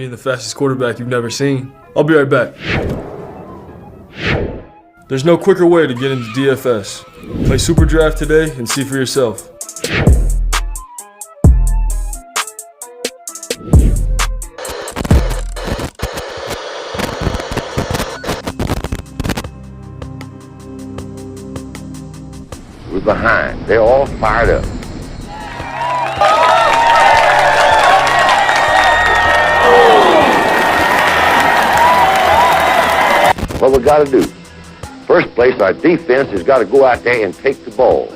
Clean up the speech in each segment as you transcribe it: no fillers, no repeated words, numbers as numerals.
being the fastest quarterback you've never seen. I'll be right back. There's no quicker way to get into DFS. Play Super Draft today and see for yourself. We're behind. They're all fired up. What we got to do? First place, our defense has got to go out there and take the ball.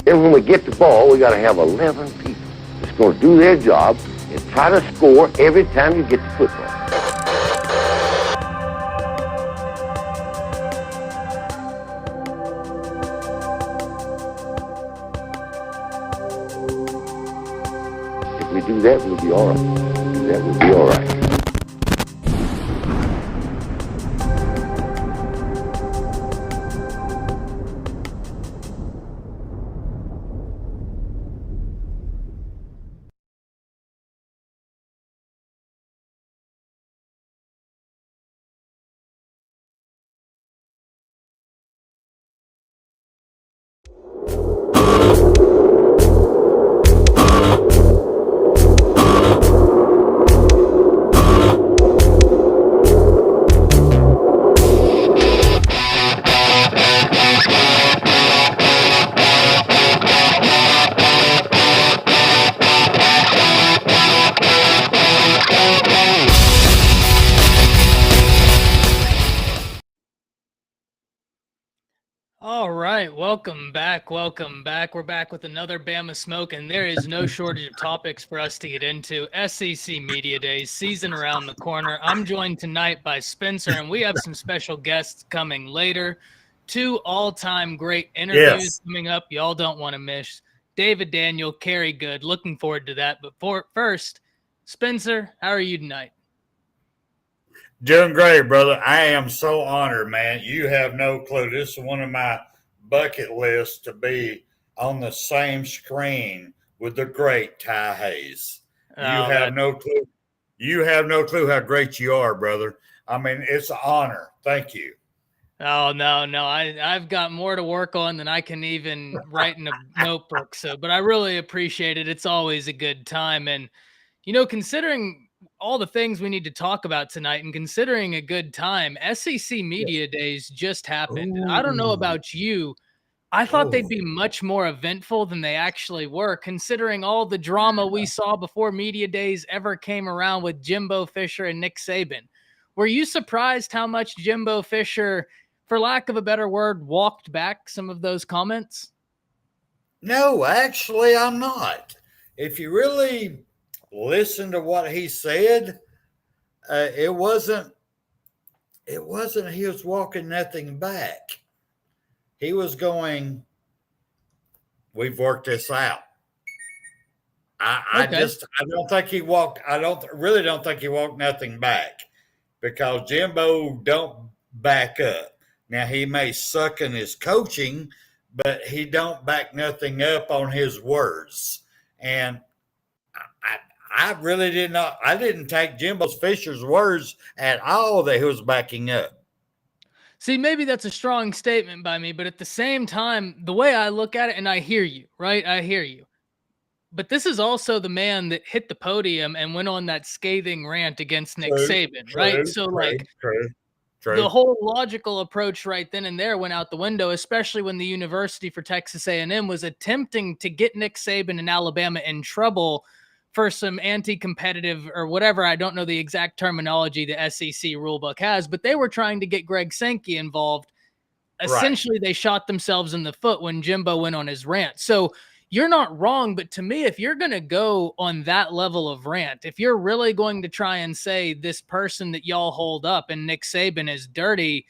Then when we get the ball, we got to have 11 people that's going to do their job and try to score every time you get the football. If we do that, we'll be all right. That will be all right. All right, welcome back. We're back with another Bama Smoke, and there is no shortage of topics for us to get into. SEC Media Days, season around the corner. I'm joined tonight by Spencer, and we have some special guests coming later. 2 all-time great interviews coming up y'all don't want to miss. David Daniel, Kerry Goode, looking forward to that. But first, Spencer, how are you tonight? Doing great, brother. I am so honored, man. You have no clue. This is one of my bucket lists to be on the same screen with the great Ty Hayes. You have no clue. You have no clue how great you are, brother. I mean, it's an honor. Thank you. Oh, no. I've got more to work on than I can even write in a notebook. But I really appreciate it. It's always a good time. And, considering all the things we need to talk about tonight and considering a good time, SEC Media Days just happened. And I don't know about you. I thought they'd be much more eventful than they actually were, considering all the drama we saw before Media Days ever came around with Jimbo Fisher and Nick Saban. Were you surprised how much Jimbo Fisher, for lack of a better word, walked back some of those comments? No, actually, I'm not. If you really listen to what he said, it wasn't he was walking nothing back. He was going, we've worked this out. I don't think he walked nothing back, because Jimbo don't back up. Now, he may suck in his coaching, but he don't back nothing up on his words. And I really did not. I didn't take Jimbo Fisher's words at all that he was backing up. See, maybe that's a strong statement by me, but at the same time, the way I look at it, and I hear you, right? I hear you. But this is also the man that hit the podium and went on that scathing rant against Nick Saban, right? So, the whole logical approach right then and there went out the window, especially when the University for Texas A&M was attempting to get Nick Saban and Alabama in trouble for some anti-competitive or whatever. I don't know the exact terminology the SEC rulebook has, but they were trying to get Greg Sankey involved. Essentially, They shot themselves in the foot when Jimbo went on his rant. So you're not wrong, but to me, if you're going to go on that level of rant, if you're really going to try and say this person that y'all hold up and Nick Saban is dirty,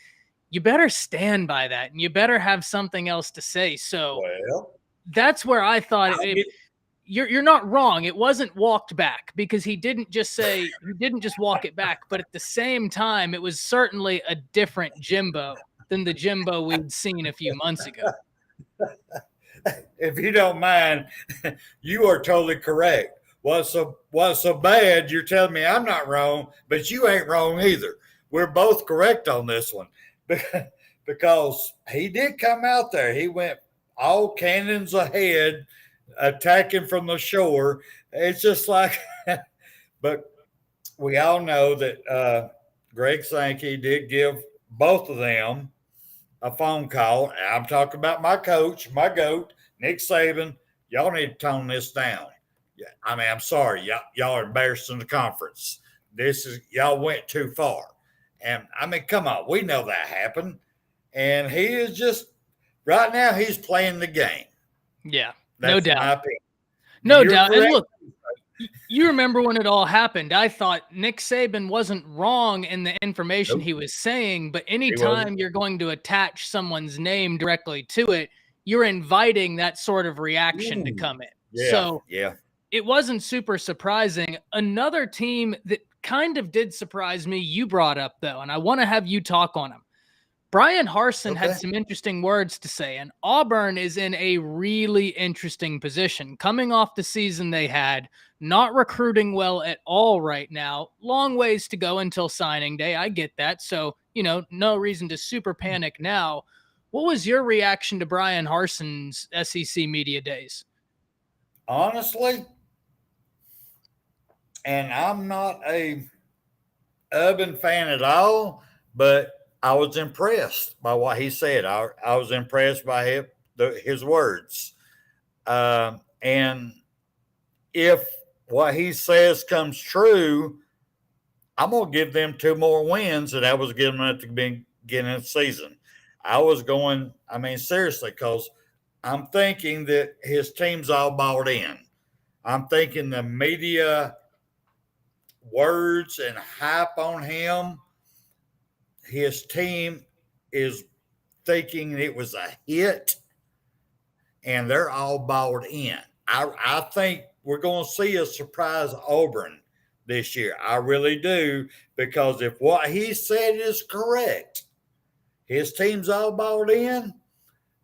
you better stand by that, and you better have something else to say. So that's where I thought you're not wrong. It wasn't walked back because he didn't just walk it back. But at the same time, it was certainly a different Jimbo than the Jimbo we'd seen a few months ago. If you don't mind, you are totally correct. What's so bad? You're telling me I'm not wrong, but you ain't wrong either. We're both correct on this one because he did come out there. He went all cannons ahead, attacking from the shore. It's just like, but we all know that Greg Sankey did give both of them a phone call. I'm talking about my coach, my GOAT, Nick Saban. Y'all need to tone this down. Yeah, I mean, I'm sorry. Y'all are embarrassing the conference. Y'all went too far. And I mean, come on. We know that happened. And he is just, right now, he's playing the game. Yeah, That's no doubt. my opinion. No You're doubt. correct. And look, you remember when it all happened. I thought Nick Saban wasn't wrong in the information he was saying, but anytime you're going to attach someone's name directly to it, you're inviting that sort of reaction to come in. Yeah, So yeah. it wasn't super surprising. Another team that kind of did surprise me, you brought up, though, and I want to have you talk on him. Brian Harsin had some interesting words to say, and Auburn is in a really interesting position. Coming off the season they had, not recruiting well at all right now. Long ways to go until signing day. I get that. So, no reason to super panic now. What was your reaction to Brian Harsin's SEC media days? Honestly, and I'm not a Urban fan at all, but I was impressed by what he said. I was impressed by his words. And if what he says comes true, I'm going to give them 2 more wins that I was giving them at the beginning of the season. I was going, I mean, seriously, because I'm thinking that his team's all bought in. I'm thinking the media words and hype on him, his team is thinking it was a hit, and they're all bought in. I think we're going to see a surprise Auburn this year. I really do, because if what he said is correct, his team's all bought in.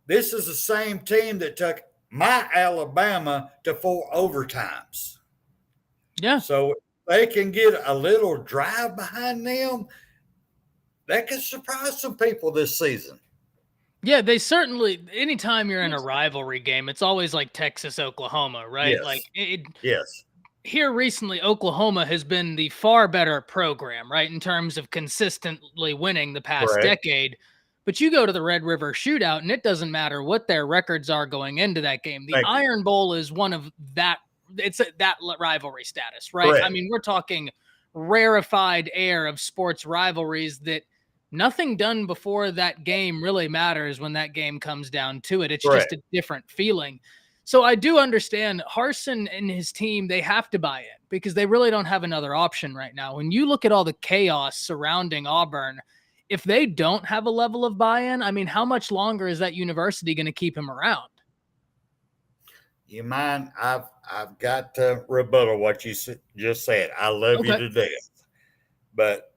This is the same team that took my Alabama to 4 overtimes. Yeah. So if they can get a little drive behind them, that could surprise some people this season. Yeah, they certainly, anytime you're in a rivalry game, it's always like Texas, Oklahoma, right? Yes. Like Yes. Here recently, Oklahoma has been the far better program, right, in terms of consistently winning the past decade. But you go to the Red River Shootout, and it doesn't matter what their records are going into that game. The Iron Bowl is one of that. It's that rivalry status, right? Correct. I mean, we're talking rarefied air of sports rivalries that nothing done before that game really matters when that game comes down to it. It's just a different feeling. So I do understand Harsin and his team, they have to buy in because they really don't have another option right now. When you look at all the chaos surrounding Auburn, if they don't have a level of buy-in, I mean, how much longer is that university going to keep him around? You mind? I've got to rebuttal what you just said. I love you to death. But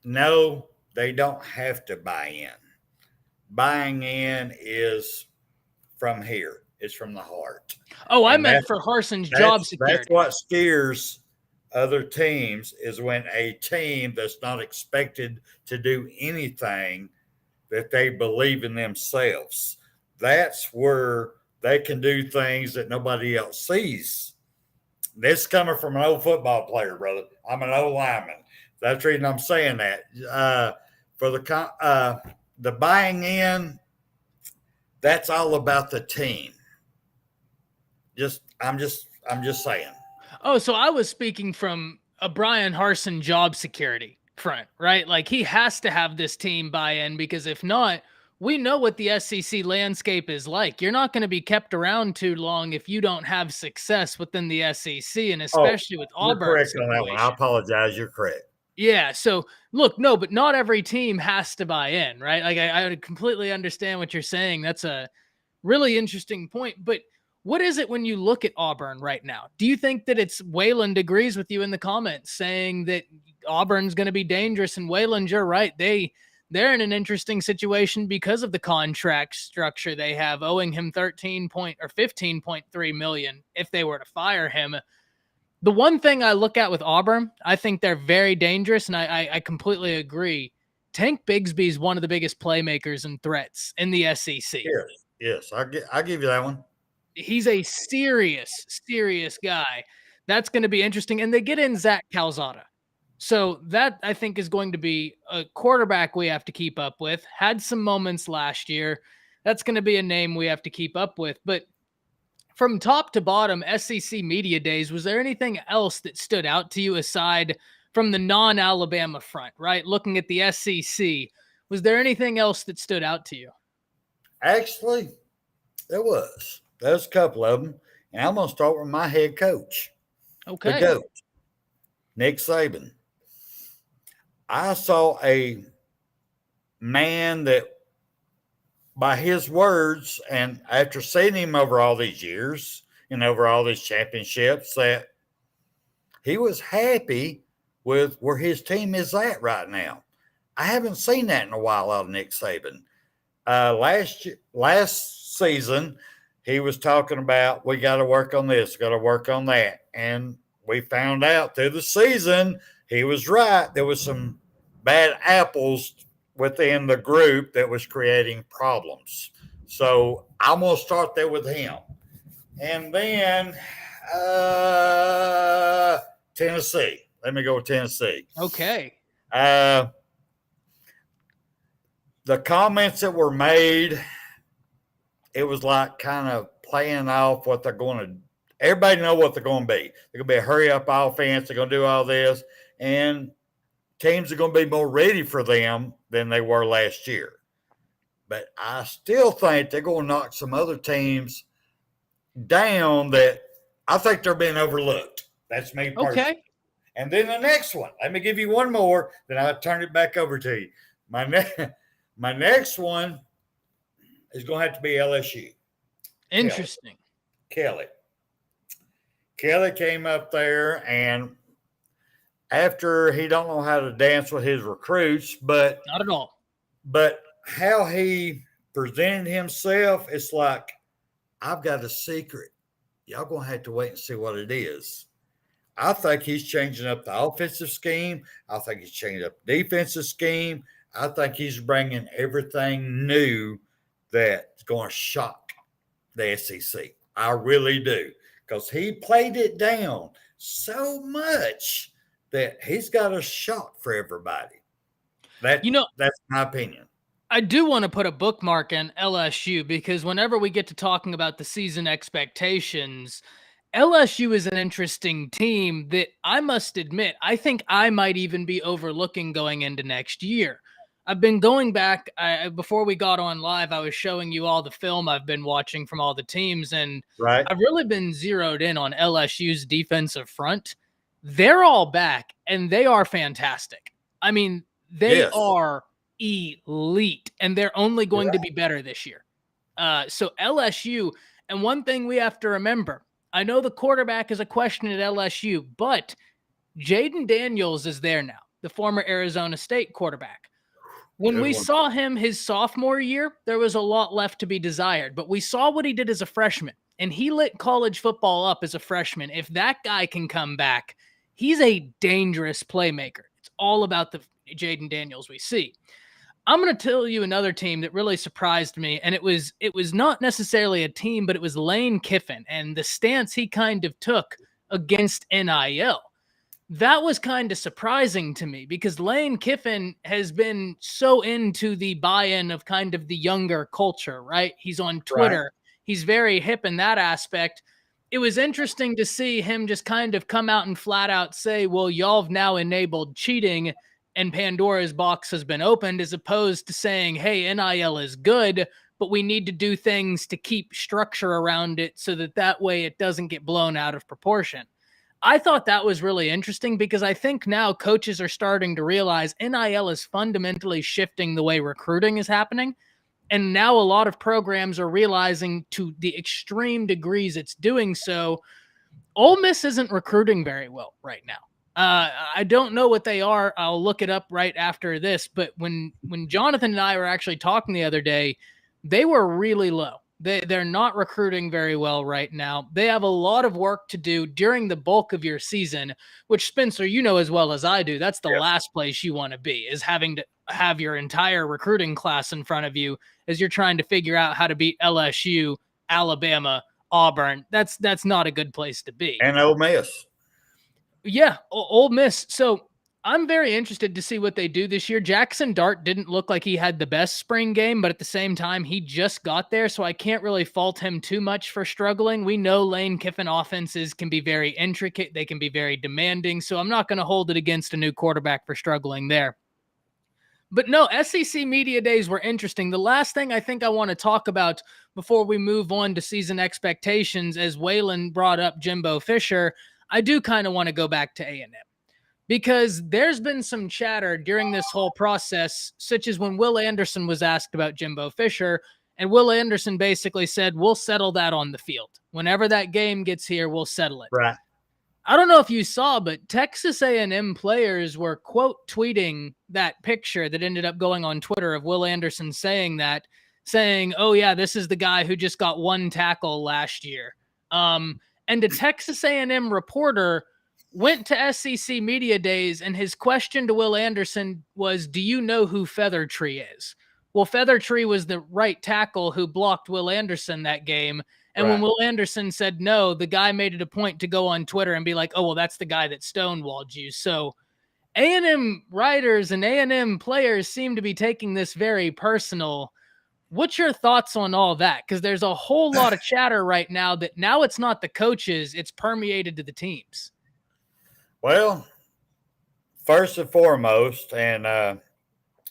no, they don't have to buy in. Buying in is from here. It's from the heart. Oh, I meant for Harsin's job security. That's what scares other teams, is when a team that's not expected to do anything, that they believe in themselves. That's where they can do things that nobody else sees. This is coming from an old football player, brother. I'm an old lineman. That's the reason I'm saying that. For the buying in, that's all about the team. I'm just saying. Oh, so I was speaking from a Brian Harsin job security front, right? Like he has to have this team buy in, because if not, we know what the SEC landscape is like. You're not going to be kept around too long if you don't have success within the SEC, and especially with Auburn. You're correct on that one. I apologize. You're correct. Yeah. So look, no, but not every team has to buy in, right? Like I completely understand what you're saying. That's a really interesting point. But What is it when you look at Auburn right now? Do you think that it's Wayland agrees with you in the comments saying that Auburn's going to be dangerous? And Wayland, you're right. They're in an interesting situation because of the contract structure they have, owing him 15.3 million if they were to fire him. The one thing I look at with Auburn, I think they're very dangerous, and I completely agree. Tank Bigsby is one of the biggest playmakers and threats in the SEC. Yes, I give you that one. He's a serious guy. That's going to be interesting. And they get in Zach Calzada. So that, I think, is going to be a quarterback we have to keep up with. Had some moments last year. That's going to be a name we have to keep up with. But from top to bottom, SEC Media Days, was there anything else that stood out to you aside from the non-Alabama front, right? Looking at the SEC, was there anything else that stood out to you? Actually, there was. There's a couple of them. And I'm going to start with my head coach. Okay. The GOAT, Nick Saban. I saw a man that, by his words, and after seeing him over all these years and over all these championships, that he was happy with where his team is at right now. I haven't seen that in a while out of Nick Saban. Last season, he was talking about, we got to work on this, got to work on that. And we found out through the season, he was right. There was some bad apples within the group that was creating problems. So I'm going to start there with him. And then Tennessee. Let me go with Tennessee. Okay. The comments that were made, it was like kind of playing off what they're going to – everybody know what they're going to be. They're going to be a hurry-up offense. They're going to do all this. And teams are going to be more ready for them than they were last year. But I still think they're going to knock some other teams down that I think they're being overlooked. That's me personally. Okay. And then the next one, let me give you one more, then I'll turn it back over to you. My next one is going to have to be LSU. Interesting. Kelly came up there, and after he don't know how to dance with his recruits, but not at all. But how he presented himself, it's like, I've got a secret. Y'all going to have to wait and see what it is. I think he's changing up the offensive scheme. I think he's changing up the defensive scheme. I think he's bringing everything new that's going to shock the SEC. I really do. Because he played it down so much that he's got a shock for everybody. That's my opinion. I do want to put a bookmark in LSU because whenever we get to talking about the season expectations, LSU is an interesting team that I must admit, I think I might even be overlooking going into next year. I've been going back before we got on live. I was showing you all the film I've been watching from all the teams, and right. I've really been zeroed in on LSU's defensive front. They're all back, and they are fantastic. I mean, they are elite, and they're only going to be better this year. So LSU, and one thing we have to remember, I know the quarterback is a question at LSU, but Jaden Daniels is there now, the former Arizona State quarterback. When we saw him his sophomore year, there was a lot left to be desired, but we saw what he did as a freshman, and he lit college football up as a freshman. If that guy can come back, he's a dangerous playmaker. It's all about the Jaden Daniels we see. I'm going to tell you another team that really surprised me, and it was not necessarily a team, but it was Lane Kiffin and the stance he kind of took against NIL. That was kind of surprising to me because Lane Kiffin has been so into the buy-in of kind of the younger culture, right? He's on Twitter. Right. He's very hip in that aspect. It was interesting to see him just kind of come out and flat out say, well, y'all have now enabled cheating and Pandora's box has been opened, as opposed to saying, hey, NIL is good, but we need to do things to keep structure around it so that way it doesn't get blown out of proportion. I thought that was really interesting because I think now coaches are starting to realize NIL is fundamentally shifting the way recruiting is happening. And now a lot of programs are realizing to the extreme degrees it's doing so. Ole Miss isn't recruiting very well right now. I don't know what they are. I'll look it up right after this. But when Jonathan and I were actually talking the other day, they were really low. They're not recruiting very well right now. They have a lot of work to do during the bulk of your season, which, Spencer, you know as well as I do, that's the last place you want to be, is having to have your entire recruiting class in front of you as you're trying to figure out how to beat LSU, Alabama, Auburn. That's not a good place to be. And Ole Miss. Yeah, Ole Miss. So I'm very interested to see what they do this year. Jackson Dart didn't look like he had the best spring game, but at the same time, he just got there, so I can't really fault him too much for struggling. We know Lane Kiffin offenses can be very intricate. They can be very demanding, so I'm not going to hold it against a new quarterback for struggling there. But no, SEC Media Days were interesting. The last thing I think I want to talk about before we move on to season expectations, as Waylon brought up Jimbo Fisher, I do kind of want to go back to A&M. Because there's been some chatter during this whole process, such as when Will Anderson was asked about Jimbo Fisher, and Will Anderson basically said, we'll settle that on the field. Whenever that game gets here, we'll settle it. Right. I don't know if you saw, but Texas A&M players were, quote, tweeting that picture that ended up going on Twitter of Will Anderson saying, oh, yeah, this is the guy who just got one tackle last year. And a Texas A&M reporter went to SEC Media Days, and his question to Will Anderson was, do you know who Feathertree is? Well, Feathertree was the right tackle who blocked Will Anderson that game. And when Will Anderson said no, the guy made it a point to go on Twitter and be like, oh, well, that's the guy that stonewalled you. So A&M writers and A&M players seem to be taking this very personal. What's your thoughts on all that? Because there's a whole lot of chatter right now that now it's not the coaches, it's permeated to the teams. Well, first and foremost, and out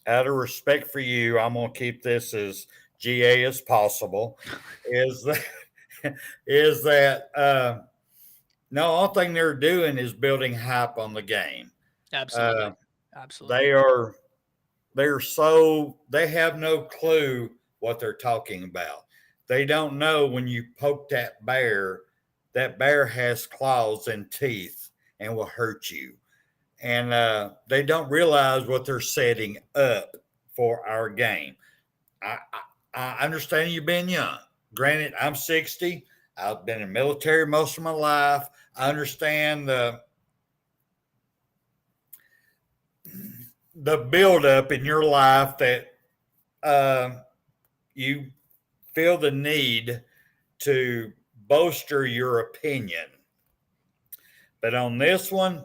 of respect for you, I'm going to keep this as GA as possible, is that no, all thing they're doing is building hype on the game. Absolutely. Absolutely. They have no clue what they're talking about. They don't know when you poke that bear has claws and teeth and will hurt you. And they don't realize what they're setting up for our game. I understand you being young. Granted, I'm 60. I've been in the military most of my life. I understand the buildup in your life that you feel the need to bolster your opinion. But on this one,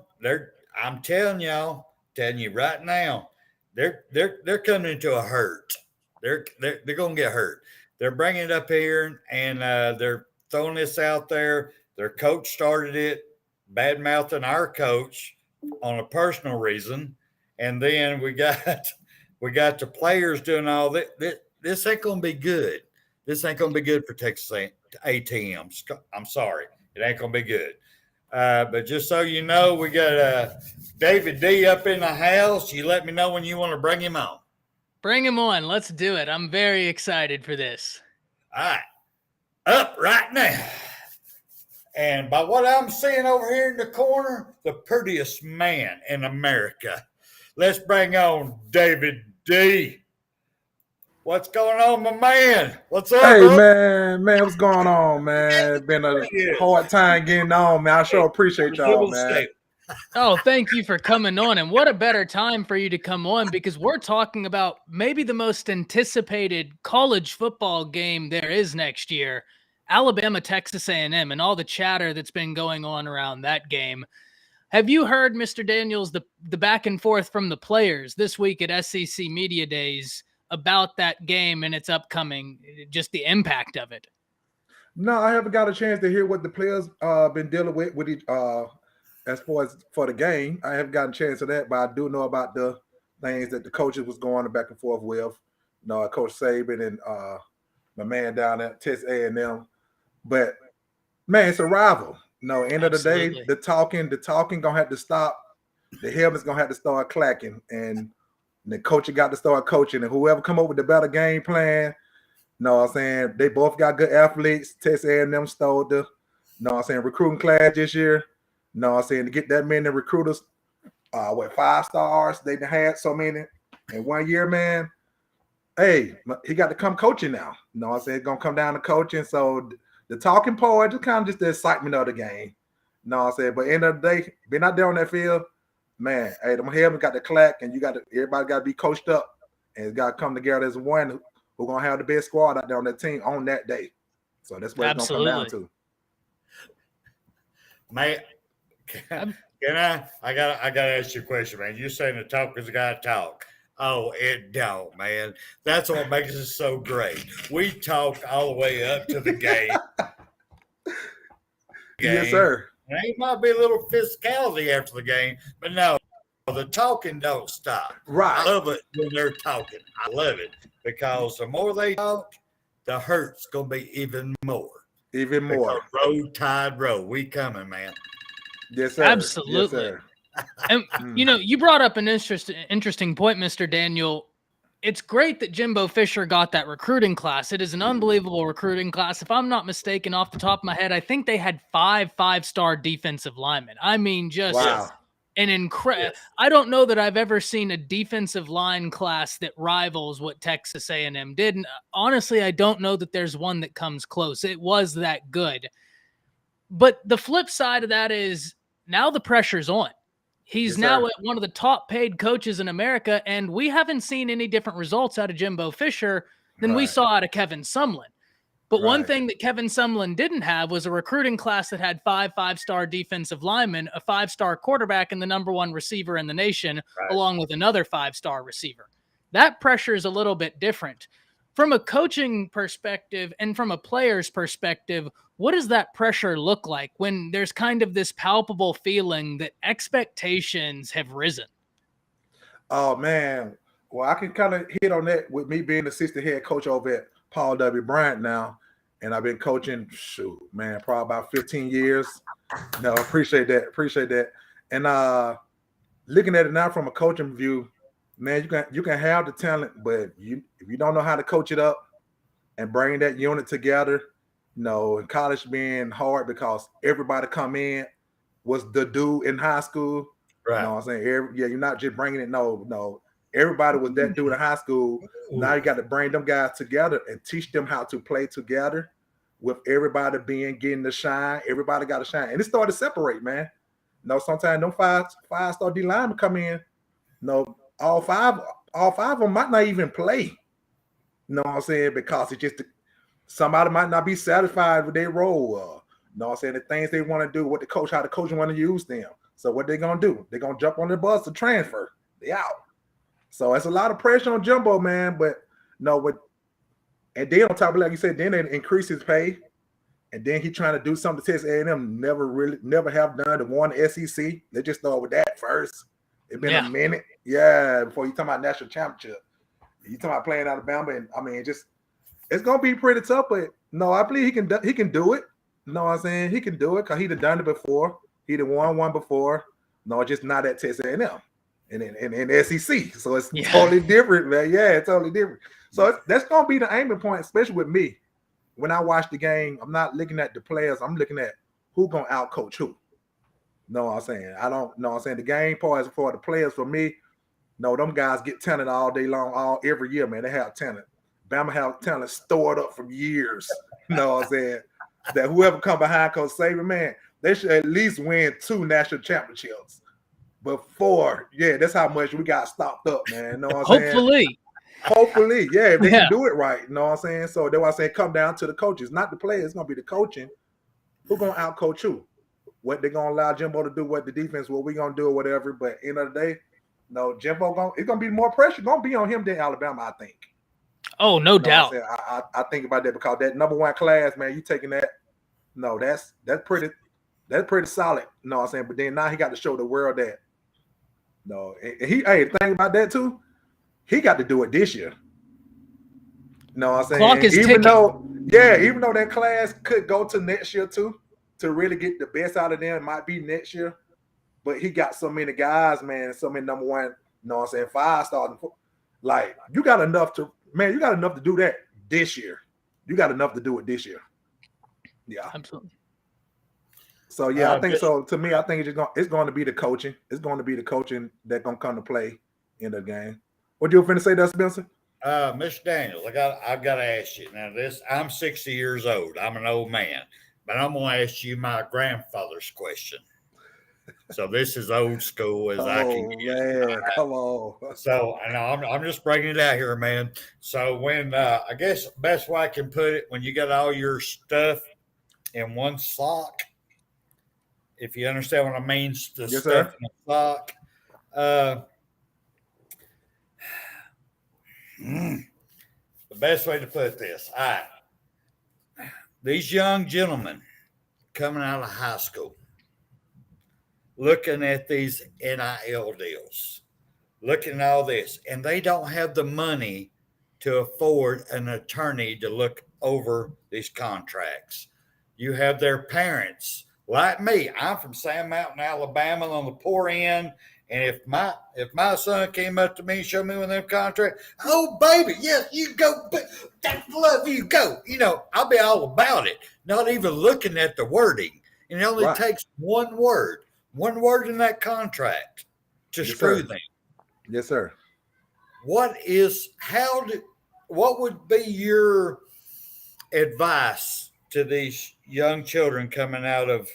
I'm telling you right now, they're coming into a hurt. They're going to get hurt. They're bringing it up here, and they're throwing this out there. Their coach started it, bad-mouthing our coach on a personal reason, and then we got the players doing all that. This ain't going to be good. This ain't going to be good for Texas ATMs. I'm sorry, it ain't going to be good. But just so you know, we got David D up in the house. You let me know when you want to bring him on. Bring him on. Let's do it. I'm very excited for this. All right. Up right now. And by what I'm seeing over here in the corner, the prettiest man in America. Let's bring on David D. What's going on, my man? What's up, Hey, bro? man, what's going on, man? It's been a hard time getting on, man. I sure appreciate y'all, man. Oh, thank you for coming on. And what a better time for you to come on, because we're talking about maybe the most anticipated college football game there is next year, Alabama, Texas A&M, and all the chatter that's been going on around that game. Have you heard, Mr. Daniels, the back and forth from the players this week at SEC Media Days about that game and its upcoming, just the impact of it? No, I haven't got a chance to hear what the players been dealing with each as far as for the game. I haven't gotten a chance of that, but I do know about the things that the coaches was going back and forth with. You know, Coach Saban and my man down at Texas A&M. But man, it's a rival. No, end of the day, the talking gonna have to stop. The helmet's gonna have to start clacking, and the coach got to start coaching. And whoever come up with the better game plan, Know what I'm saying? They both got good athletes. Texas A&M stole the, know what I'm saying, recruiting class this year. Know what I'm saying? To get that many recruiters, 5 stars, they done had so many in 1 year, man. Hey, he got to come coaching now. Know what I'm saying? It's going to come down to coaching. So the talking point, just kind of just the excitement of the game. Know what I'm saying? But end of the day, being out there on that field, man, hey, them heavens got to clack, and everybody got to be coached up, and it's got to come together as one who's going to have the best squad out there on that team on that day. So that's what it's going to come down to. Man, can I gotta ask you a question, man. You saying the talkers gotta talk. Oh, it don't, man. That's what makes it so great. We talk all the way up to the game. Yes, sir. And it might be a little physicality after the game, but no, the talking don't stop. Right. I love it when they're talking. I love it because the more they talk, the hurt's gonna be even more. Even more. Because road tide road. We coming, man. Yes, sir. Absolutely. Yes, sir. And you brought up an interesting point, Mr. Daniel. It's great that Jimbo Fisher got that recruiting class. It is an unbelievable recruiting class. If I'm not mistaken, off the top of my head, I think they had 5-star defensive linemen. I mean, just an incredible. Yes. I don't know that I've ever seen a defensive line class that rivals what Texas A&M did. And honestly, I don't know that there's one that comes close. It was that good. But the flip side of that is now the pressure's on. He's now one of the top paid coaches in America, and we haven't seen any different results out of Jimbo Fisher than we saw out of Kevin Sumlin. But one thing that Kevin Sumlin didn't have was a recruiting class that had 5-star defensive linemen, a 5-star quarterback, and the number 1 receiver in the nation, along with another 5-star receiver. That pressure is a little bit different. From a coaching perspective and from a player's perspective, what does that pressure look like when there's kind of this palpable feeling that expectations have risen? Oh, man. Well, I can kind of hit on that with me being assistant head coach over at Paul W. Bryant now. And I've been coaching, probably about 15 years. No, appreciate that. And looking at it now from a coaching view, man, you can have the talent, but if you don't know how to coach it up and bring that unit together, in college being hard because everybody come in was the dude in high school. Right. You know what I'm saying? You're not just bringing it. No. Everybody was that dude in high school. Now you got to bring them guys together and teach them how to play together with everybody getting the shine. Everybody got to shine. And it started to separate, man. Sometimes them five-star D linemen come in. All five of them might not even play. You know what I'm saying? Because it's just somebody might not be satisfied with their role. You know what I'm saying? The things they want to do, how the coach want to use them. So what they gonna do? They're gonna jump on the bus to transfer. They out. So it's a lot of pressure on Jimbo, man. But and then on top of it, like you said, then they increase his pay. And then he trying to do something to Texas A&M never have done to won the SEC. They just start with that first. It's been a minute. Yeah, before you talk about national championship. You talking about playing Alabama, and I mean, it's gonna be pretty tough. But I believe he can do it. You know what I'm saying? He can do it because he'd done it before. He'd won one before. Just not at Texas A&M and in SEC. So it's totally different, man. Yeah, it's totally different. So that's gonna be the aiming point, especially with me. When I watch the game, I'm not looking at the players. I'm looking at who gonna outcoach who. Know what I'm saying? I don't know what I'm saying. The game part is for the players. For me, them guys get talent all day long, every year, man. They have talent. Bama have talent stored up from years. You know what I'm saying? That whoever come behind Coach Saban, man, they should at least win 2 national championships before. Yeah, that's how much we got stocked up, man. You know what I'm saying? Hopefully, yeah, if they can do it right. You know what I'm saying? So that's why I say come down to the coaches, not the players. It's gonna be the coaching. Who gonna outcoach who? What they gonna allow Jimbo to do? What the defense? What we gonna do or whatever? But end of the day, Jimbo it's gonna be more pressure gonna be on him than Alabama, I think. Oh, no doubt. I think about that because that number 1 class, man, you taking that. No, that's pretty solid. You know what I'm saying? But then now he got to show the world that. The thing about that too, he got to do it this year. You know what I'm saying? Clock is even ticking. Even though that class could go to next year too, to really get the best out of them, it might be next year. But he got so many guys, man, so many number 1, you know what I'm saying, 5 stars. Like, you got enough to do that this year. you got enough to do it this year. Yeah. Absolutely. So yeah, I think so. To me, I think it's going to be the coaching. It's going to be the coaching that's going to come to play in the game. What you finna say there, Spencer? Mr. Daniels, I've got to ask you now. I'm 60 years old. I'm an old man, but I'm going to ask you my grandfather's question. So this is old school as I can get. Man, come on. So I know I'm just bringing it out here, man. So when I guess best way I can put it, when you got all your stuff in one sock, if you understand what I mean, the Yes, stuff sir. in the sock. The best way to put this, all right. These young gentlemen coming out of high school, looking at these NIL deals, looking at all this, and they don't have the money to afford an attorney to look over these contracts. You have their parents, like me. I'm from Sand Mountain, Alabama, on the poor end. And if my son came up to me and showed me one of them contracts, oh baby, yes, you go, that's love you go. I'll be all about it. Not even looking at the wording. And it only takes one word in that contract to screw them. Yes, sir. What would be your advice to these young children coming out of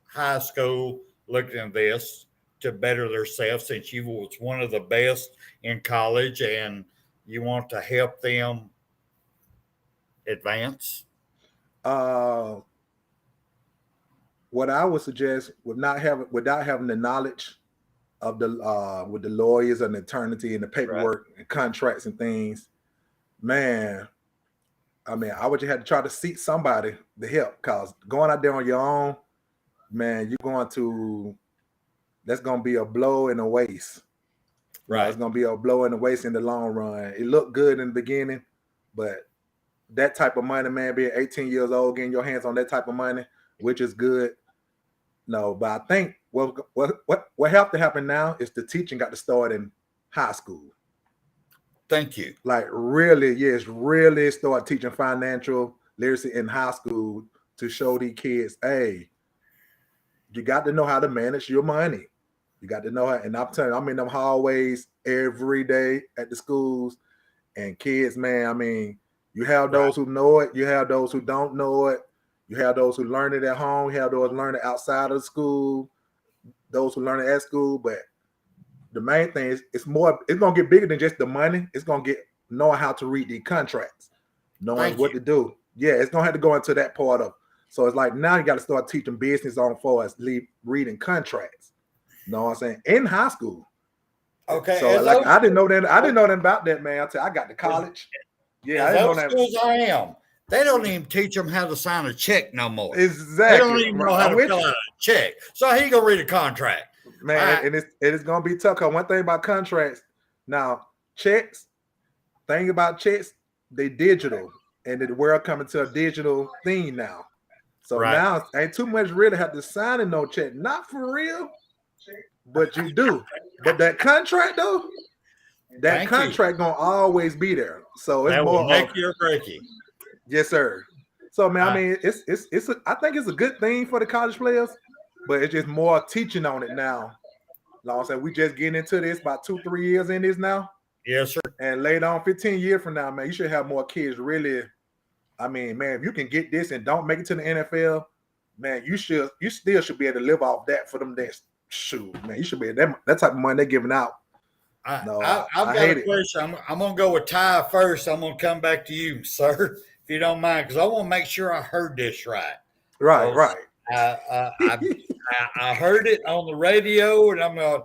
high school looking at this to better themselves, since you was one of the best in college and you want to help them advance? What I would suggest without having the knowledge of the with the lawyers and the attorney and the paperwork and contracts and things, man, I mean, I would just have to try to seek somebody to help, because going out there on your own, man, that's going to be a blow in the waist. Right. It's going to be a blow in the waist in the long run. It looked good in the beginning, but that type of money, man, being 18 years old, getting your hands on that type of money, which is good. No, but I think what have to happen now is the teaching got to start in high school. Thank you. Like really start teaching financial literacy in high school to show these kids, hey, you got to know how to manage your money. You got to know how, and I'm telling you, I'm in them hallways every day at the schools, and kids, man, I mean, you have those who know it, you have those who don't know it, you have those who learn it at home, you have those learn it outside of school, those who learn it at school, but the main thing is it's gonna get bigger than just the money. It's gonna get knowing how to read the contracts, knowing what to do. Yeah, it's gonna have to go into that part of. So it's like now you got to start teaching business on for us, reading contracts. You know what I'm saying? In high school. Okay. So like I didn't know that. I didn't know that about that, man. I got to college. Yeah, I didn't know that. Schools I am. They don't even teach them how to sign a check no more. Exactly. They don't even know how to fill out a check. So how you gonna read a contract? Man, and it's gonna be tough. Cause one thing about contracts, now checks, thing about checks, they digital, and the world coming to a digital thing now. So now ain't too much really have to sign in no check. Not for real, but you do. But that contract though, that contract gonna always be there. So it's that more will make you or break you. Yes, sir. So man, I mean, I think it's a good thing for the college players, but it's just more teaching on it now. Like I said, we just getting into this about 2-3 years in this now. Yes, sir. And later on, 15 years from now, man, you should have more kids really. I mean, man, if you can get this and don't make it to the NFL, man, you still should be able to live off that for them next shoot, man. You should be that type of money they're giving out. I've got a question. I'm gonna go with Ty first. I'm gonna come back to you, sir, if you don't mind, because I want to make sure I heard this right. Right. I heard it on the radio, and I'm going,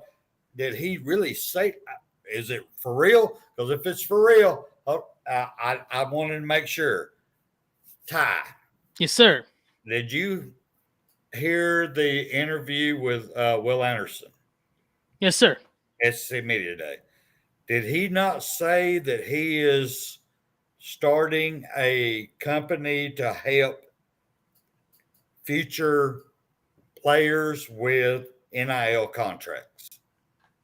did he really say, is it for real? Because if it's for real, I wanted to make sure. Ty. Yes, sir. Did you hear the interview with Will Anderson? Yes, sir. SC Media Day. Did he not say that he is starting a company to help future players with NIL contracts?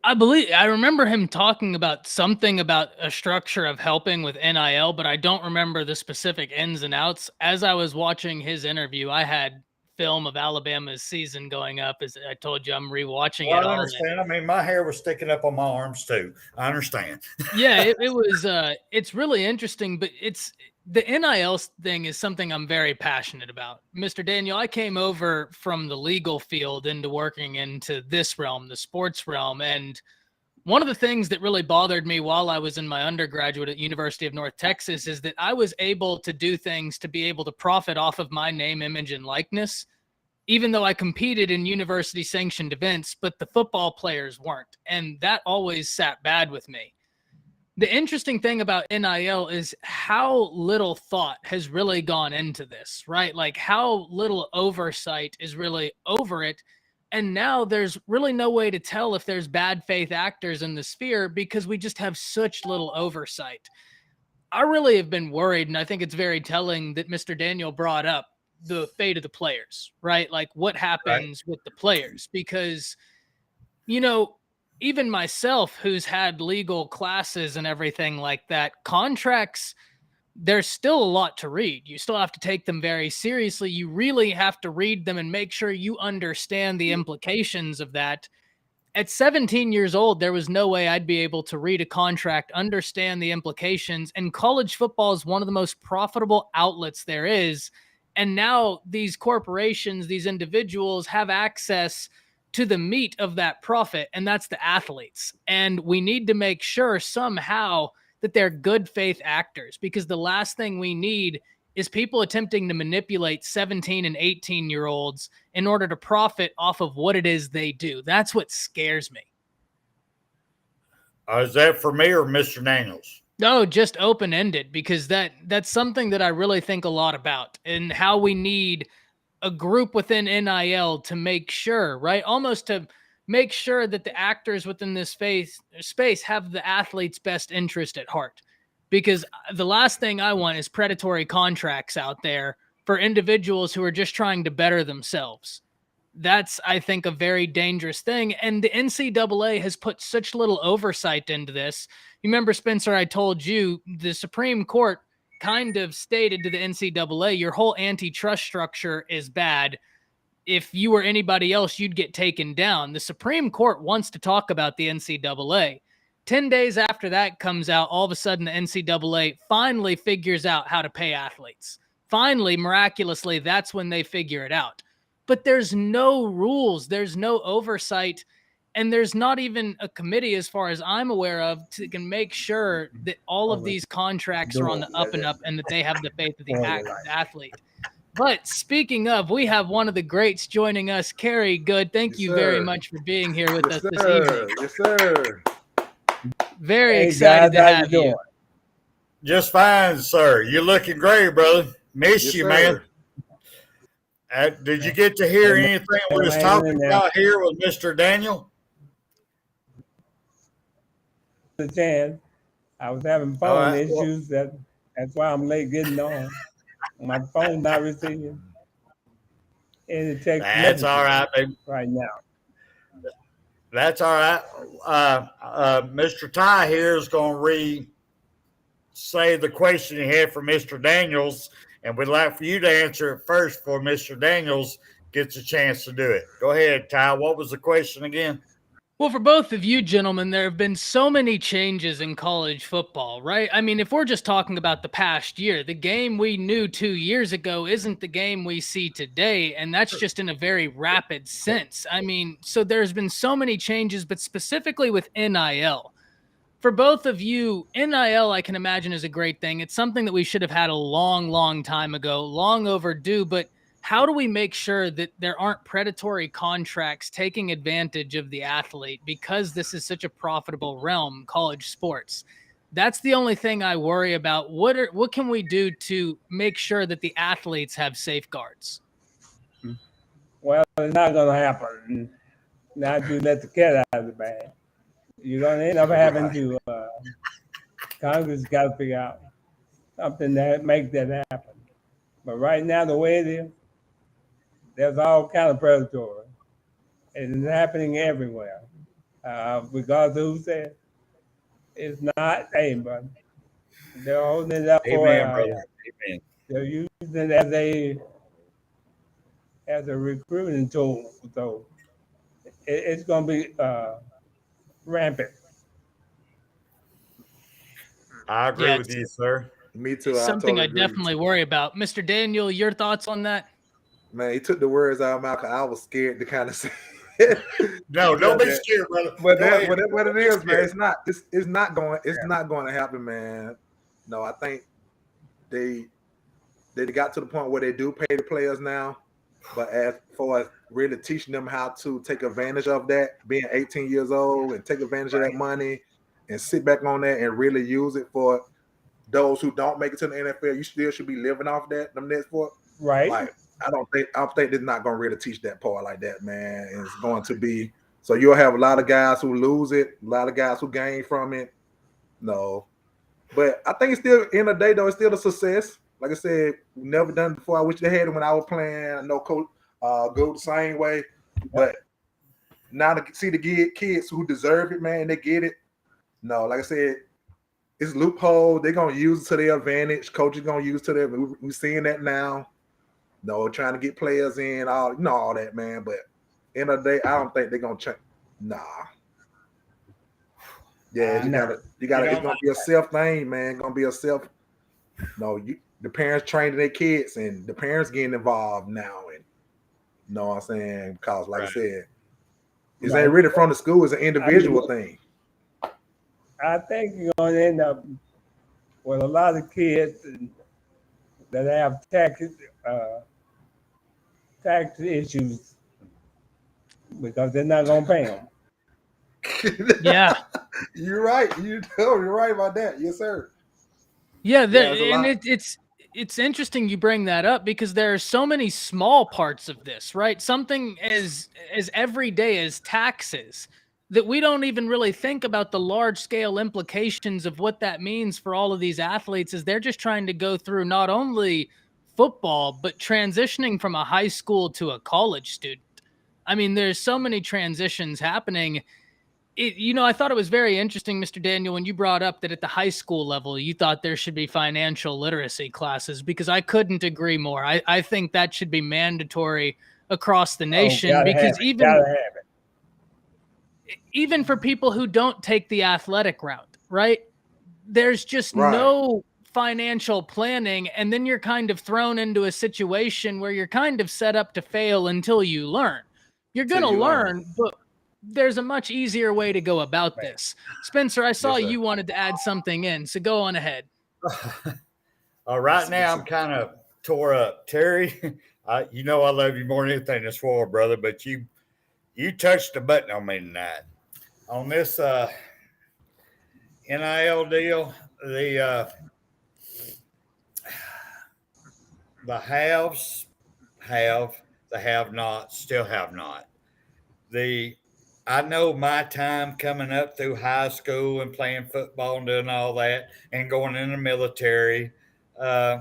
I remember him talking about something about a structure of helping with NIL, but I don't remember the specific ins and outs. As I was watching his interview, I had film of Alabama's season going up. As I told you, I'm rewatching Well, it I all. understand. I mean, my hair was sticking up on my arms too. I understand. Yeah, it was it's really interesting, but it's the NIL thing is something I'm very passionate about. Mr. Daniel, I came over from the legal field into working into this realm, the sports realm, and one of the things that really bothered me while I was in my undergraduate at University of North Texas is that I was able to do things to be able to profit off of my name, image, and likeness, even though I competed in university sanctioned events, but the football players weren't. And that always sat bad with me. The interesting thing about NIL is how little thought has really gone into this, right? Like how little oversight is really over it. And now there's really no way to tell if there's bad faith actors in the sphere because we just have such little oversight. I really have been worried, and I think it's very telling that Mr. Daniel brought up the fate of the players, right? Like what happens with the players, because, you know, even myself, who's had legal classes and everything like that, contracts, there's still a lot to read. You still have to take them very seriously. You really have to read them and make sure you understand the implications of that. At 17 years old, there was no way I'd be able to read a contract, understand the implications, and college football is one of the most profitable outlets there is. And now these corporations, these individuals have access to the meat of that profit, and that's the athletes. And we need to make sure somehow that they're good faith actors, because the last thing we need is people attempting to manipulate 17 and 18-year-olds in order to profit off of what it is they do. That's what scares me. Is that for me or Mr. Daniels? No, just open-ended, because that's something that I really think a lot about, and how we need a group within NIL to make sure, right? Almost to make sure that the actors within this space have the athlete's best interest at heart. Because the last thing I want is predatory contracts out there for individuals who are just trying to better themselves. That's, I think, a very dangerous thing. And the NCAA has put such little oversight into this. You remember, Spencer, I told you the Supreme Court kind of stated to the NCAA, your whole antitrust structure is bad. If you were anybody else, you'd get taken down. The Supreme Court wants to talk about the NCAA. 10 days after that comes out, all of a sudden the NCAA finally figures out how to pay athletes. Finally, miraculously, that's when they figure it out. But there's no rules, there's no oversight, and there's not even a committee, as far as I'm aware of, to can make sure that all of these contracts are on the up and up and that they have the faith of the athlete. But speaking of, we have one of the greats joining us, Kerry Goode. Thank you very much for being here with us this evening. Yes, sir. Very excited to have you. Just fine, sir. You're looking great, brother. Miss you, man. Did you get to hear anything we was talking about here with Mr. Daniel? The chance. I was having phone issues. That's why I'm late getting on. My phone not receiving any text. That's all right, baby. Right now. That's all right. Mr. Ty here is going to say the question he had for Mr. Daniels, and we'd like for you to answer it first before Mr. Daniels gets a chance to do it. Go ahead, Ty. What was the question again? Well, for both of you gentlemen, there have been so many changes in college football, right? I mean, if we're just talking about the past year, the game we knew 2 years ago isn't the game we see today, and that's just in a very rapid sense. I mean, so there's been so many changes, but specifically with NIL. For both of you, NIL, I can imagine, is a great thing. It's something that we should have had a long, long time ago, long overdue, but how do we make sure that there aren't predatory contracts taking advantage of the athlete, because this is such a profitable realm, college sports? That's the only thing I worry about. What can we do to make sure that the athletes have safeguards? Well, it's not going to happen. Not to let the cat out of the bag. You're going to end up having to, Congress got to figure out something that make that happen. But right now, the way it is, there's all kind of predatory. It is happening everywhere. Because who said it's not. Hey, but they're holding it up for. Amen, brother. Amen. They're using it as a recruiting tool. So it's going to be rampant. I agree Yeah, with you, sir. Me too. It's I something totally I agree. definitely worry about. Mr. Daniel, your thoughts on that? Man, he took the words out of my mouth. I was scared to kind of say it. No, don't be scared, brother. But Go ahead. what it Don't be is, man, scared. it's not going to happen, man. No, I think they got to the point where they do pay the players now, but as far as really teaching them how to take advantage of that, being 18 years old and take advantage of that money and sit back on that and really use it for those who don't make it to the NFL, you still should be living off that them next for. Right. Like I don't think they're not going to really teach that part like that, man. It's going to be so you'll have a lot of guys who lose it, a lot of guys who gain from it. No, but I think it's still in the day though, it's still a success. Like I said, we never done it before. I wish they had it when I was playing. I know Coach go the same way, but now to see the kids who deserve it, man, they get it. No, like I said, it's loophole. They're gonna use it to their advantage. Coach is gonna use it to their. We're seeing that now. No, trying to get players in, all that, man. But end of the day, I don't think they're gonna change. Nah. Yeah, you gotta. It's gonna be a self thing, man. Gonna be a self. No, the parents training their kids, and the parents getting involved now, and you know what I'm saying? Because, like I said, it ain't really from the school; it's an individual thing. I think you're going to end up with a lot of kids that have tax issues because they're not going to pay them. Yeah. You're right. You're right about that. Yes, sir. Yeah, it's interesting you bring that up because there are so many small parts of this, right? Something as everyday as taxes that we don't even really think about the large scale implications of what that means for all of these athletes as they're just trying to go through not only football, but transitioning from a high school to a college student. I mean, there's so many transitions happening. I thought it was very interesting, Mr. Daniel, when you brought up that at the high school level, you thought there should be financial literacy classes because I couldn't agree more. I think that should be mandatory across the nation because even for people who don't take the athletic route, right? There's just no financial planning. And then you're kind of thrown into a situation where you're kind of set up to fail until you learn. You're going to learn, but there's a much easier way to go about this. Spencer, I saw you wanted to add something in, so go on ahead. Right now, I'm kind of tore up. Terry, I love you more than anything in this world, brother, but you touched the button on me tonight. On this NIL deal, the haves have, the have-nots still have not. I know my time coming up through high school and playing football and doing all that and going in the military. I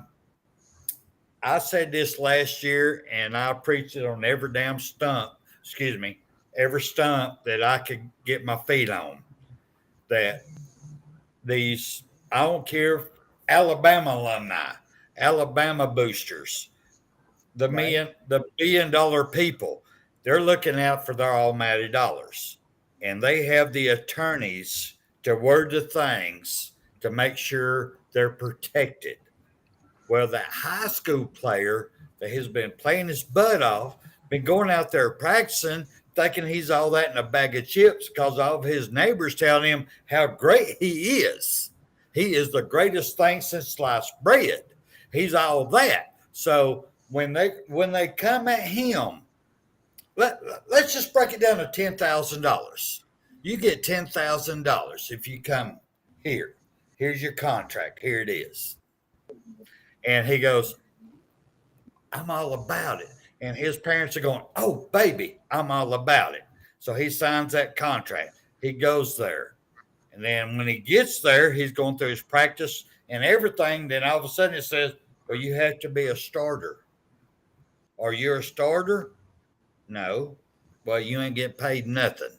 said this last year, and I preached it on every damn stump, every stump that I could get my feet on, that I don't care, Alabama alumni, Alabama boosters, the billion-dollar people, they're looking out for their almighty dollars, and they have the attorneys to word the things to make sure they're protected. Well, that high school player that has been playing his butt off, been going out there practicing, thinking he's all that in a bag of chips because all of his neighbors telling him how great he is. He is the greatest thing since sliced bread. He's all that. So when they come at him, let's just break it down to $10,000. You get $10,000 if you come here. Here's your contract. Here it is. And he goes, I'm all about it. And his parents are going, oh, baby, I'm all about it. So he signs that contract. He goes there. And then when he gets there, he's going through his practice and everything. Then all of a sudden it says, well, you have to be a starter. Are you a starter? No. Well, you ain't getting paid nothing.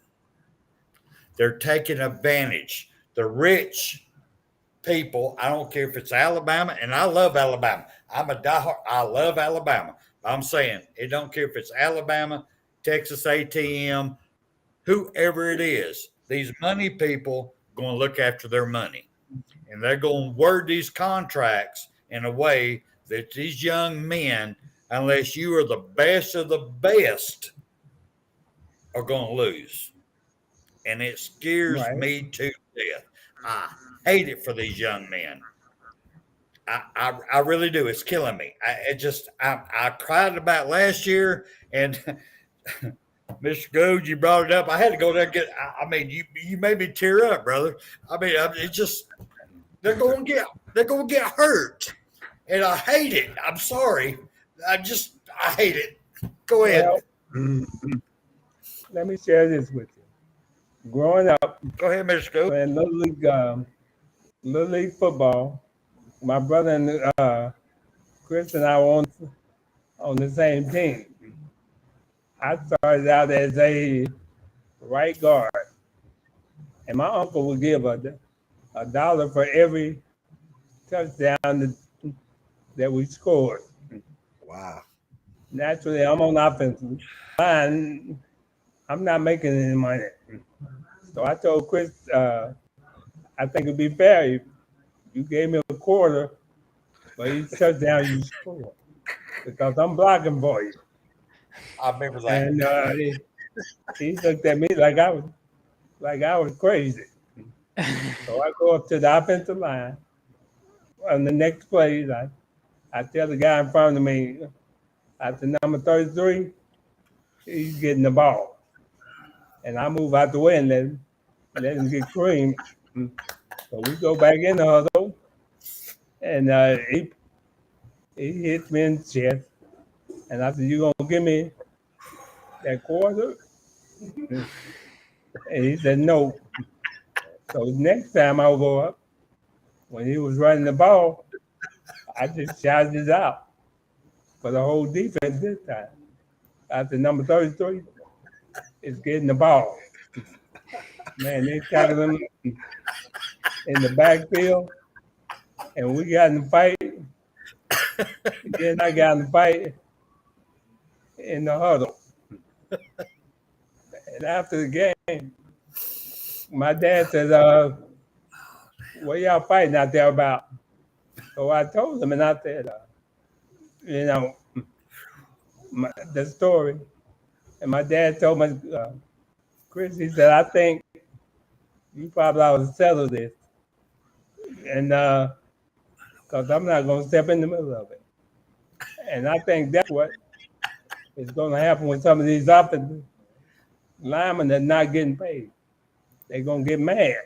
They're taking advantage. The rich people, I don't care if it's Alabama, and I love Alabama. I'm a diehard. I love Alabama. I'm saying it don't care if it's Alabama, Texas A&M, whoever it is. These money people going to look after their money, and they're going to word these contracts in a way that these young men, unless you are the best of the best, are going to lose. And it scares me to death. I hate it for these young men. I really do. It's killing me. I cried about last year, and Mr. Goode, you brought it up. I had to go there and get. I mean, you made me tear up, brother. I mean, it's just they're going to get hurt, and I hate it. I'm sorry. I hate it. Go ahead. Well, let me share this with you. Growing up, go ahead, Mr. Goode. Playing Little League football, my brother and Chris and I were on the same team. I started out as a right guard, and my uncle would give $1 for every touchdown that we scored. Wow. Naturally, I'm on offensive line. I'm not making any money. So I told Chris, I think it'd be fair if you gave me a quarter for each touchdown you score, because I'm blocking for you. I remember that. And he looked at me like I was crazy. So I go up to the offensive line. On the next play, I tell the guy in front of me, after number 33, he's getting the ball. And I move out the way and let him get creamed. So we go back in the huddle, and he hits me in the chest. And I said, "You gonna give me that quarter?" And he said, "No." So next time I go up, when he was running the ball, I just shouted it out for the whole defense this time. After number 33 is getting the ball. Man, they tackled him in the backfield, and we got in the fight. Then I got in the fight in the huddle. And after the game, my dad said, "What y'all fighting out there about?" So I told him, and I said, the story. And my dad told me, Chris, he said, "I think you probably ought to settle this. And because I'm not going to step in the middle of it." And I think that's what is going to happen with some of these offensive linemen that are not getting paid. They're going to get mad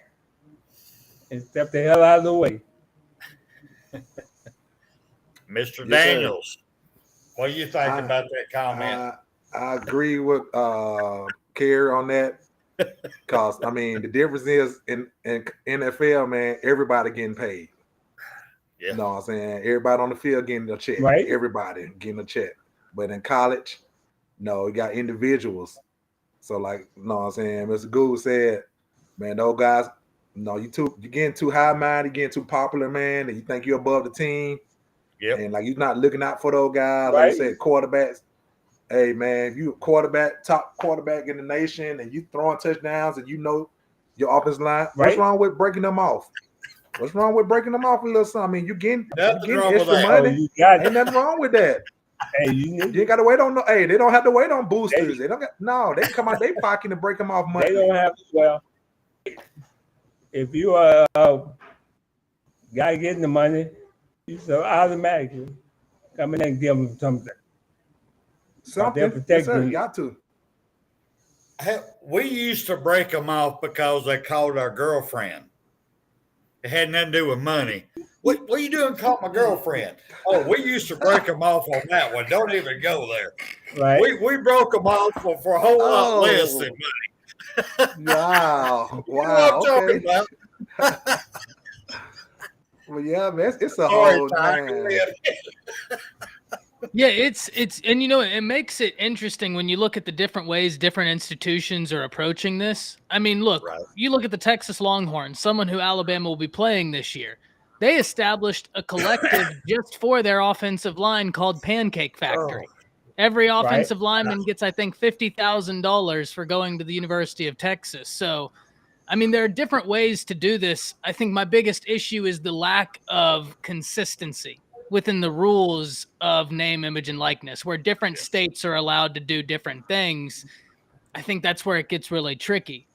and step the hell out of the way. Mr. Daniels, what do you think about that comment? I agree with Kerry on that, because I mean the difference is in NFL, man, everybody getting paid. Yeah. You know what I'm saying? Everybody on the field getting a check. Right. Everybody getting a check. But in college, no, you got individuals. So like, you know what I'm saying? Mr. Goode said, man, those guys, no, you're getting too high-minded, getting too popular, man, and you think you're above the team. Yep. And like you're not looking out for those guys. Right. Like you said, quarterbacks. Hey man, if you a quarterback, top quarterback in the nation, and you throwing touchdowns, and you know your offensive line, what's wrong with breaking them off? What's wrong with breaking them off a little something? I mean, you're getting extra money. Ain't nothing wrong with that. Hey, you ain't got to wait on no. Hey, they don't have to wait on boosters. They don't got they come out their pocket and break them off money. They don't have to. Well, if you are a guy getting the money, you should automatically come in and give them something. Something. Yes, sir, you got to. We used to break them off because they called our girlfriend. It had nothing to do with money. What are you doing calling my girlfriend? Oh, we used to break them off on that one. Don't even go there. Right. We broke them off for a whole lot less than money. Wow. You know what I'm talking about? Well, yeah, man, it's a whole man. Yeah, it's and it makes it interesting when you look at the different ways different institutions are approaching this. I mean, look, Right. you look at the Texas Longhorns, someone who Alabama will be playing this year. They established a collective just for their offensive line called Pancake Factory. Every Right. offensive lineman gets, I think, $50,000 for going to the University of Texas. So, I mean, there are different ways to do this. I think my biggest issue is the lack of consistency within the rules of name, image, and likeness, where different states are allowed to do different things. I think that's where it gets really tricky.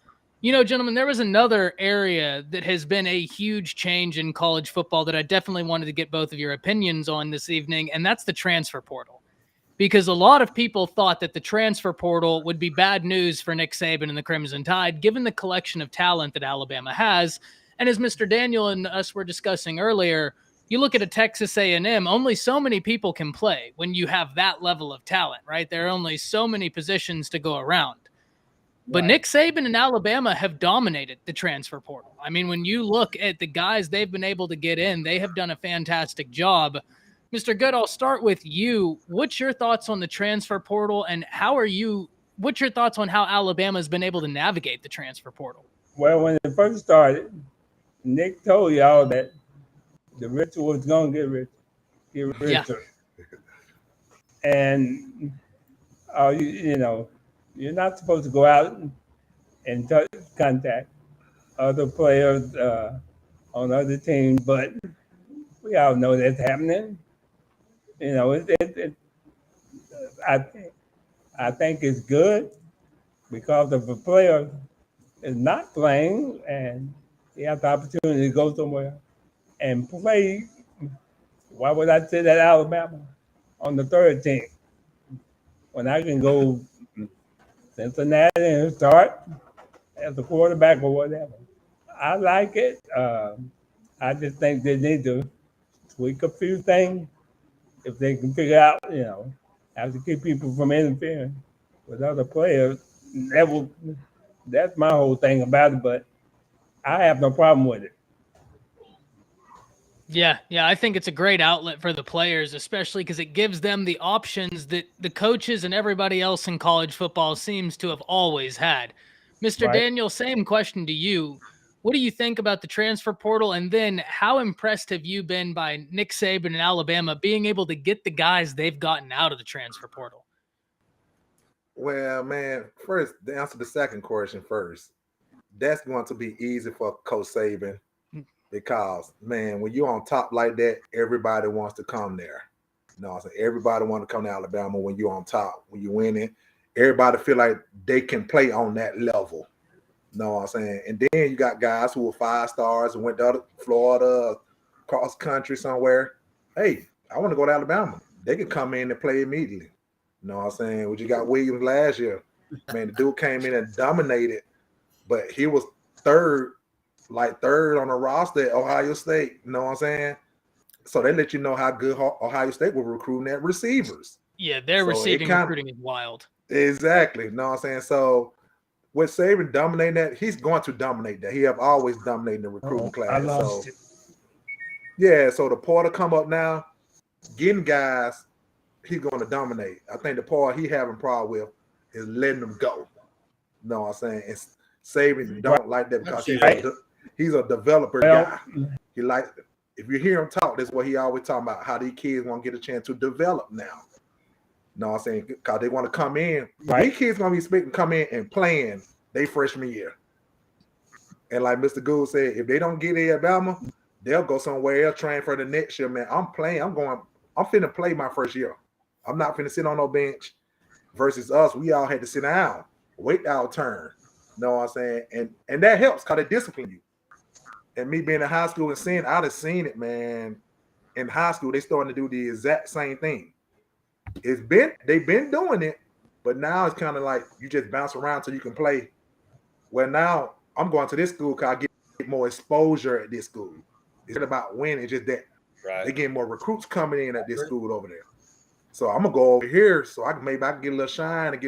Gentlemen, there was another area that has been a huge change in college football that I definitely wanted to get both of your opinions on this evening, and that's the transfer portal. Because a lot of people thought that the transfer portal would be bad news for Nick Saban and the Crimson Tide, given the collection of talent that Alabama has. And as Mr. Daniel and us were discussing earlier, you look at a Texas A&M, only so many people can play when you have that level of talent, right? There are only so many positions to go around. But Right. Nick Saban and Alabama have dominated the transfer portal. I mean, when you look at the guys they've been able to get in, they have done a fantastic job. Mr. Goode, I'll start with you. What's your thoughts on the transfer portal, and what's your thoughts on how Alabama's been able to navigate the transfer portal? Well, when it first started, Nick told y'all that the rich was going to get richer. And, you're not supposed to go out and contact other players on other teams, but we all know that's happening. I think it's good because if a player is not playing and he has the opportunity to go somewhere and play, why would I sit at Alabama on the third team when I can go Cincinnati and start as a quarterback or whatever? I like it. I just think they need to tweak a few things if they can figure out, how to keep people from interfering with other players. That's my whole thing about it, but I have no problem with it. Yeah, I think it's a great outlet for the players, especially because it gives them the options that the coaches and everybody else in college football seems to have always had. Mr. Right. Daniel, same question to you. What do you think about the transfer portal? And then how impressed have you been by Nick Saban and Alabama being able to get the guys they've gotten out of the transfer portal? Well, man, first, to answer the second question first, that's going to be easy for Coach Saban because, man, when you're on top like that, everybody wants to come there. So everybody want to come to Alabama when you're on top, when you're winning. Everybody feel like they can play on that level. Know what I'm saying? And then you got guys who were 5 stars and went to Florida, cross country somewhere. Hey, I want to go to Alabama. They can come in and play immediately. You know what I'm saying? We just got Williams last year. Man, the dude came in and dominated, but he was third on the roster at Ohio State. You know what I'm saying? So they let you know how good Ohio State were recruiting at receivers. Yeah, their receiving recruiting is wild. Exactly. You know what I'm saying? So with Saban dominating that, he's going to dominate that. He have always dominated the recruiting class. I lost it. Yeah, so the portal come up now, getting guys, he's going to dominate. I think the part he having problem with is letting them go. You know what I'm saying? And Saban don't like that because he's a developer guy. He likes it. If you hear him talk, that's what he always talking about, how these kids want to get a chance to develop now. You know what I'm saying? Because they want to come in. Right. These kids going to be expecting to come in and playing their freshman year. And like Mr. Goode said, if they don't get to Alabama, they'll go somewhere else, train for the next year, man. I'm finna play my first year. I'm not finna sit on no bench. Versus us, we all had to sit down, wait our turn. You know what I'm saying? And that helps because they discipline you. And me being in high school and seeing, I'd have seen it, man. In high school, they starting to do the exact same thing. They've been doing it, but now it's kind of like you just bounce around so you can play. Well, now I'm going to this school because I get more exposure at this school. It's not about winning, it's just that they get more recruits coming in at this school over there. So I'm gonna go over here so I can get a little shine and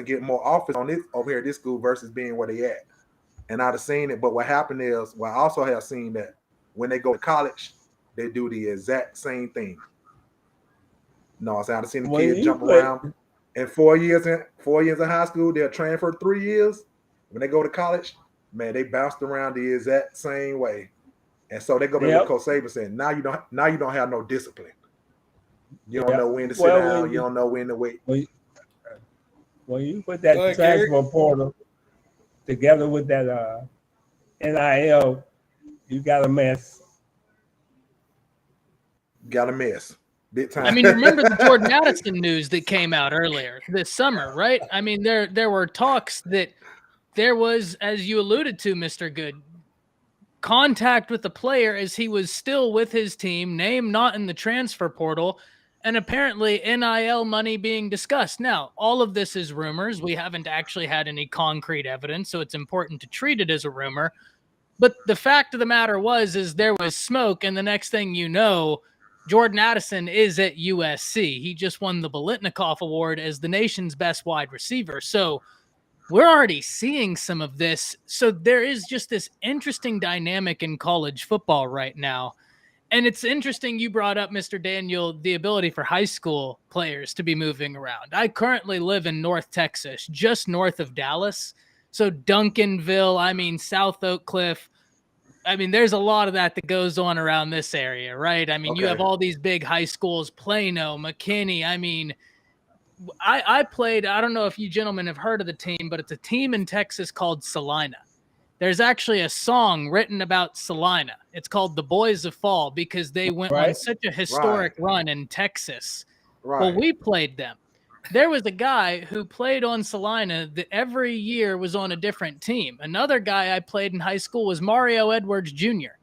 get more offense on this over here at this school versus being where they at. And I'd have seen it, but what happened is, I also have seen that when they go to college, they do the exact same thing. No, I'm saying I've seen the When kids you jump put- around. In 4 years in high school, they'll transfer 3 years. When they go to college, man, they bounced around the exact same way. And so they go back Yep. with Coach Saban saying, now you don't have no discipline. You don't Yeah. know when to sit Well, down. when You don't know when to wait. When you put that Go ahead, Kerry. transfer portal together with that NIL, you got a mess. Got a mess. Big time. I mean, remember the Jordan Addison news that came out earlier this summer, right? I mean, there were talks that there was, as you alluded to, Mr. Good, contact with the player as he was still with his team, name not in the transfer portal, and apparently NIL money being discussed. Now, all of this is rumors. We haven't actually had any concrete evidence, so it's important to treat it as a rumor. But the fact of the matter is there was smoke, and the next thing you know, Jordan Addison is at USC. He just won the Biletnikoff Award as the nation's best wide receiver. So we're already seeing some of this. So there is just this interesting dynamic in college football right now. And it's interesting you brought up, Mr. Daniel, the ability for high school players to be moving around. I currently live in North Texas, just north of Dallas. So Duncanville, South Oak Cliff. There's a lot of that goes on around this area, right? You have all these big high schools, Plano, McKinney. I played, I don't know if you gentlemen have heard of the team, but it's a team in Texas called Salina. There's actually a song written about Salina. It's called The Boys of Fall because they went on such a historic run in Texas. Right. Well, we played them. There was a guy who played on Salina that every year was on a different team. Another guy I played in high school was Mario Edwards Jr.,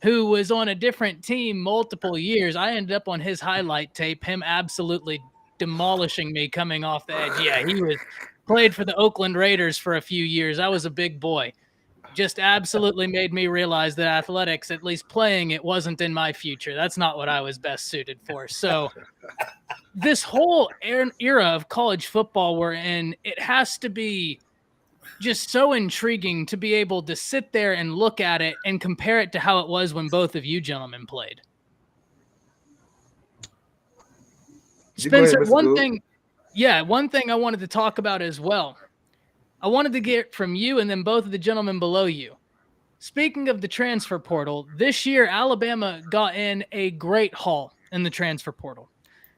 who was on a different team multiple years. I ended up on his highlight tape, him absolutely demolishing me coming off the edge. Yeah, he played for the Oakland Raiders for a few years. I was a big boy. Just absolutely made me realize that athletics, at least playing it, wasn't in my future. That's not what I was best suited for. So this whole era of college football we're in, it has to be just so intriguing to be able to sit there and look at it and compare it to how it was when both of you gentlemen played. Spencer, one thing I wanted to talk about as well. I wanted to get from you and then both of the gentlemen below you. Speaking of the transfer portal, this year Alabama got in a great haul in the transfer portal.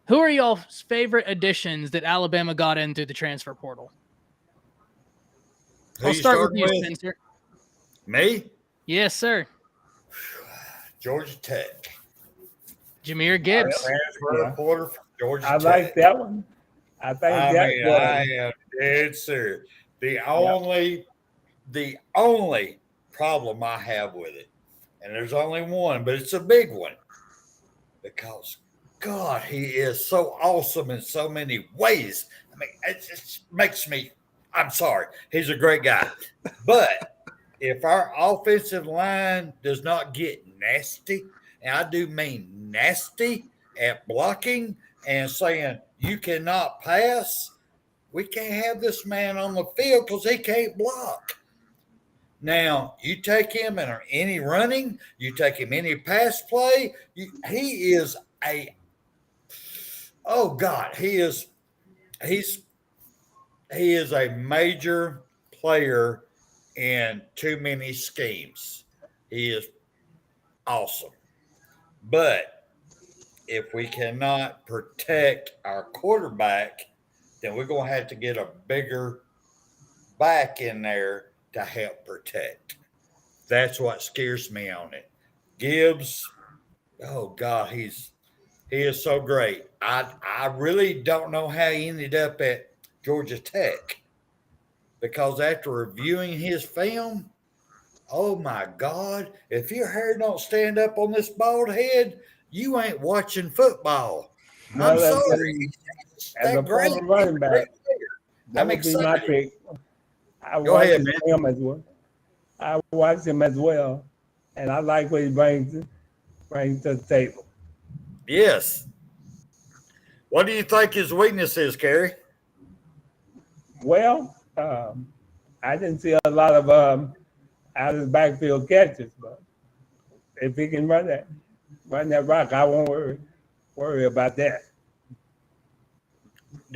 Who are y'all's favorite additions that Alabama got in through the transfer portal? I'll start with you, Spencer. Me? Yes, sir. Georgia Tech. Jameer Gibbs. Transfer portal from Georgia I Tech. like that one. I think I am dead serious. The only problem I have with it, and there's only one, but it's a big one, because God, he is so awesome in so many ways. It just makes me, I'm sorry, he's a great guy. But if our offensive line does not get nasty, and I do mean nasty at blocking and saying you cannot pass, we can't have this man on the field because he can't block. Now, you take him in any running, you take him any pass play, he is a major player in too many schemes. He is awesome. But if we cannot protect our quarterback, then we're going to have to get a bigger back in there to help protect. That's what scares me on it. Gibbs, oh God, he is so great. I really don't know how he ended up at Georgia Tech, because after reviewing his film, oh my God, if your hair don't stand up on this bald head, you ain't watching football. I'm sorry. As a former running back, that would be my pick. I watched him as well. I watched him as well, and I like what he brings to the table. Yes. What do you think his weakness is, Kerry? Well, I didn't see a lot of out of the backfield catches, but if he can run that rock, I won't worry about that.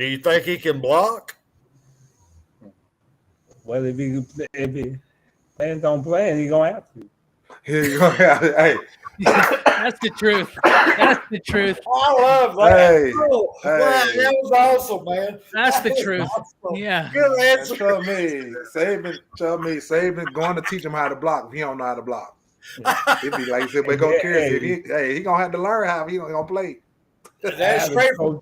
Do you think he can block? Well, if he plans on playing, he's gonna have to. Here you go. Hey, That's the truth. That's the truth. I love that. Hey, Oh, wow, hey. that was awesome, man. That's the That was truth. awesome. Yeah. Good and answer. tell me, Saban going to teach him how to block if he don't know how to block. It'd be like he said, but go Kerry. He gonna have to learn how he gonna play. That's straight from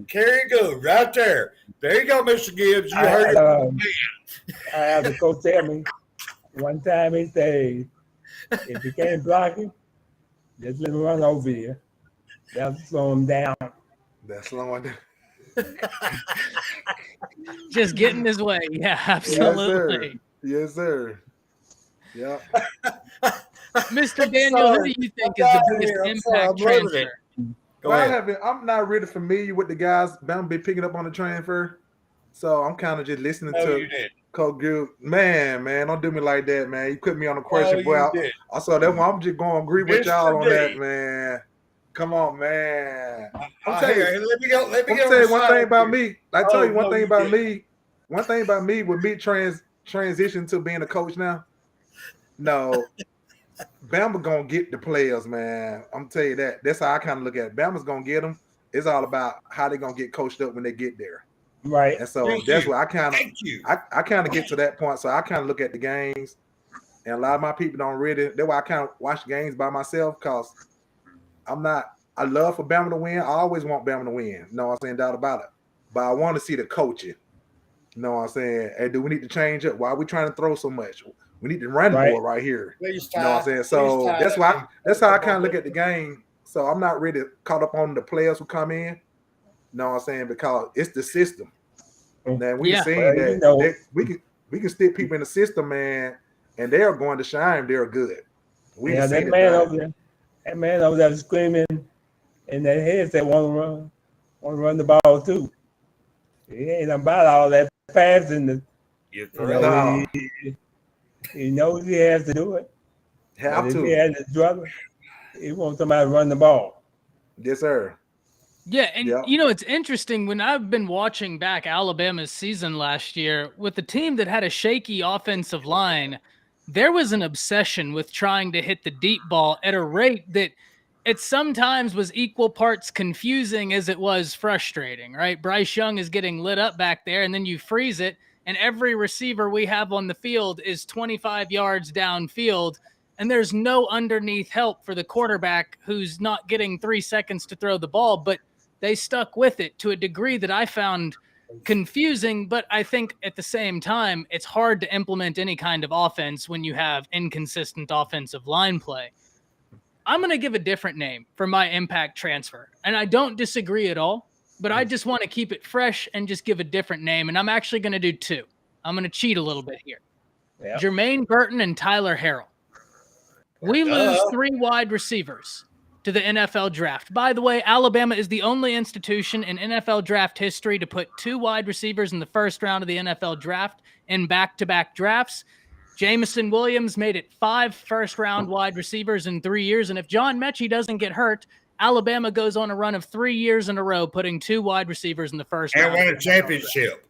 Kerry Goode right there. There you go, Mr. Gibbs. You heard it. I have the coach tell me one time he said, if you can't block him, just let him run over you. That'll slow him down. That's slowing down. Just get in his way. Yeah, absolutely. Yes, sir. Yeah. Mr. Daniel, who do you think is the biggest impact transfer? Go ahead. I'm not really familiar with the guys Bama be picking up on the transfer, so I'm kind of just listening to Coach Goode. Man, don't do me like that, man. You put me on a question, boy. I saw that one. I'm just going to agree with y'all on that, man. Come on, man. I'm telling you. Let me go. tell you one thing about me. I tell you one thing about me. One thing about me with me transition to being a coach now. No. Bama gonna get the players, man. I'm tell you that. That's how I kind of look at it. Bama's gonna get them. It's all about how they're gonna get coached up when they get there. Right. And so that's what I kind of get to that point. So I kind of look at the games, and a lot of my people don't really. That's why I kind of watch games by myself because I love for Bama to win. I always want Bama to win. You know what I'm saying? Doubt about it. But I want to see the coaching. You know what I'm saying? Hey, do we need to change up? Why are we trying to throw so much? We need to run more right here. You know what I'm saying? So that's how I kind of look at the game. So I'm not really caught up on the players who come in. You know what I'm saying? Because it's the system. Now we've seen that we can stick people in the system, man, and they are going to shine. They're good. That man over there screaming in their heads that want to run the ball too. He ain't about all that passing. He knows he has to do it. If he has to struggle, he wants somebody to run the ball. Yes, sir. Yeah, and it's interesting when I've been watching back Alabama's season last year with a team that had a shaky offensive line, there was an obsession with trying to hit the deep ball at a rate that it sometimes was equal parts confusing as it was frustrating, right? Bryce Young is getting lit up back there, and then you freeze it, and every receiver we have on the field is 25 yards downfield, and there's no underneath help for the quarterback who's not getting 3 seconds to throw the ball, but they stuck with it to a degree that I found confusing, but I think at the same time, it's hard to implement any kind of offense when you have inconsistent offensive line play. I'm going to give a different name for my impact transfer, and I don't disagree at all, but I just want to keep it fresh and just give a different name, and I'm actually going to do two. I'm going to cheat a little bit here. Yep. Jermaine Burton and Tyler Harrell. We lose 3 wide receivers to the NFL draft. By the way, Alabama is the only institution in NFL draft history to put 2 wide receivers in the first round of the NFL draft in back-to-back drafts. Jamison Williams made it 5 first-round wide receivers in 3 years, and if John Mechie doesn't get hurt, Alabama goes on a run of 3 years in a row, putting 2 wide receivers in the first round. And win a championship.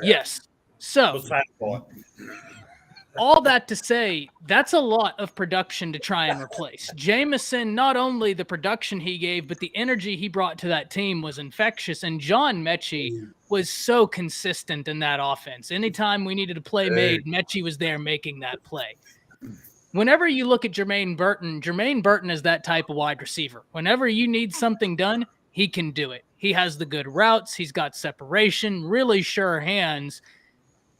Yes. So, all that to say, that's a lot of production to try and replace. Jamison, not only the production he gave, but the energy he brought to that team was infectious. And John Mechie was so consistent in that offense. Anytime we needed a play made, Mechie was there making that play. Whenever you look at Jermaine Burton is that type of wide receiver. Whenever you need something done, he can do it. He has the good routes. He's got separation, really sure hands.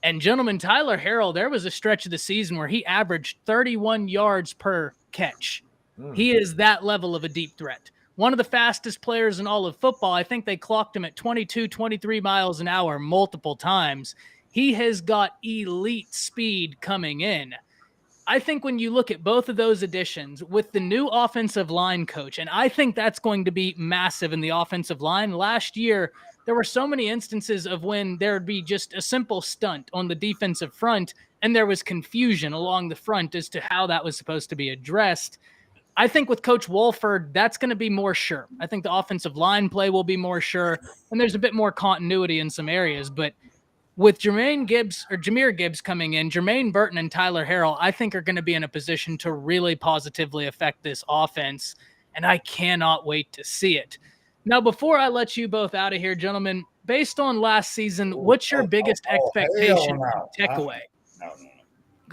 And gentlemen, Tyler Harrell, there was a stretch of the season where he averaged 31 yards per catch. He is that level of a deep threat. One of the fastest players in all of football. I think they clocked him at 22, 23 miles an hour multiple times. He has got elite speed coming in. I think when you look at both of those additions with the new offensive line coach, and I think that's going to be massive in the offensive line. Last year, there were so many instances of when there would be just a simple stunt on the defensive front, and there was confusion along the front as to how that was supposed to be addressed. I think with Coach Wolford, that's going to be more sure. I think the offensive line play will be more sure, and there's a bit more continuity in some areas. But with Jameer Gibbs coming in, Jermaine Burton and Tyler Harrell, I think are going to be in a position to really positively affect this offense, and I cannot wait to see it. Now, before I let you both out of here, gentlemen, based on last season, what's your biggest expectation no. takeaway? No.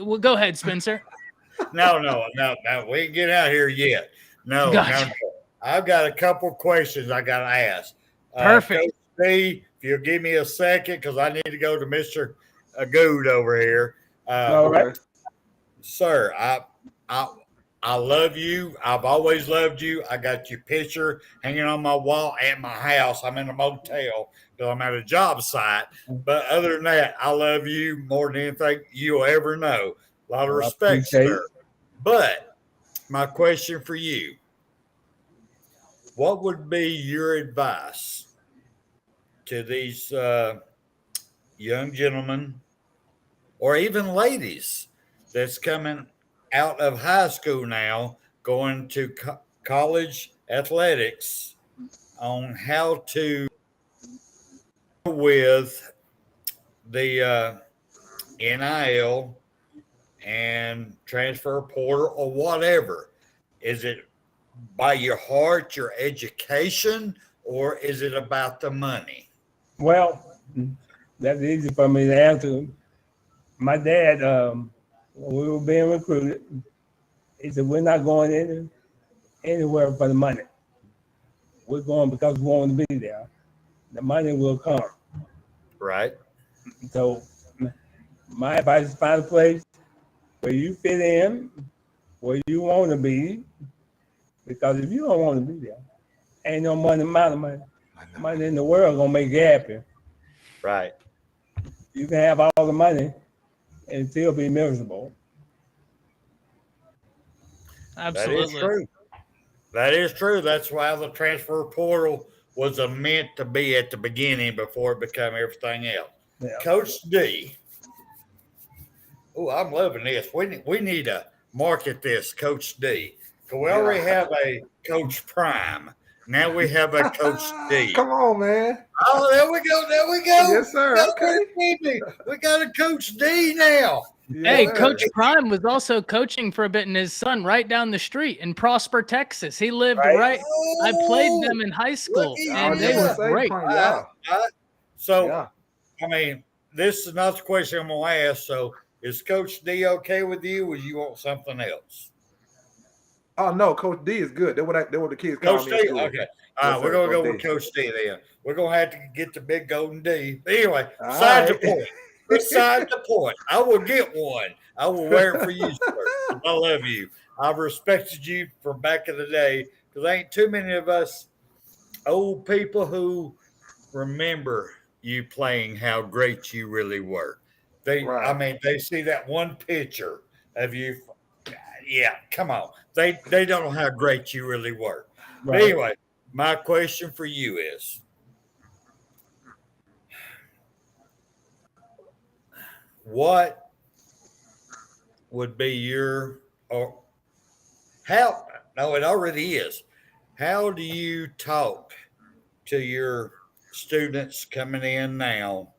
Well, go ahead, Spencer. No. We ain't get out here yet. No. I've got a couple questions I got to ask. Perfect. Coach D, if you'll give me a second, because I need to go to Mr. Goode over here. All right. Sir, I love you. I've always loved you. I got your picture hanging on my wall at my house. I'm in a motel because I'm at a job site. But other than that, I love you more than anything you'll ever know. A lot of respect, sir. But my question for you, what would be your advice to these young gentlemen or even ladies that's coming out of high school now, going to college athletics, on how to deal with the NIL and transfer portal or whatever? Is it by your heart, your education, or is it about the money? Well, that's easy for me to answer. My dad, when we were being recruited, he said, we're not going anywhere for the money. We're going because we want to be there. The money will come. Right. So my advice is find a place where you fit in, where you want to be, because if you don't want to be there, ain't no amount of money in the world gonna make you happy. Right. You can have all the money and still be miserable. Absolutely. That is true. That's why the transfer portal was meant to be at the beginning before it became everything else. Yeah. Coach D. Oh, I'm loving this. We need to market this, Coach D. We already have a Coach Prime. Now we have a Coach D. Come on, man. Oh, there we go. Yes, sir. Okay. We got a Coach D now. Hey, Coach Prime was also coaching for a bit in his son right down the street in Prosper, Texas. He lived right. I played them in high school, and they were great. So, I mean, this is not the question I'm going to ask. So, is Coach D okay with you, or you want something else? Oh no, Coach D is good. That's what the kids call Coach me. D, okay. All right, we're gonna go with Coach D then. We're gonna have to get the big golden D. But anyway, beside the point. Beside the point. I will get one. I will wear it for you, sir. I love you. I've respected you from back in the day because there ain't too many of us old people who remember you playing how great you really were. I mean, they see that one picture of you. Yeah, come on. They don't know how great you really were. Right. But anyway, my question for you is, what would be your, or how, no, it already is. How do you talk to your students coming in now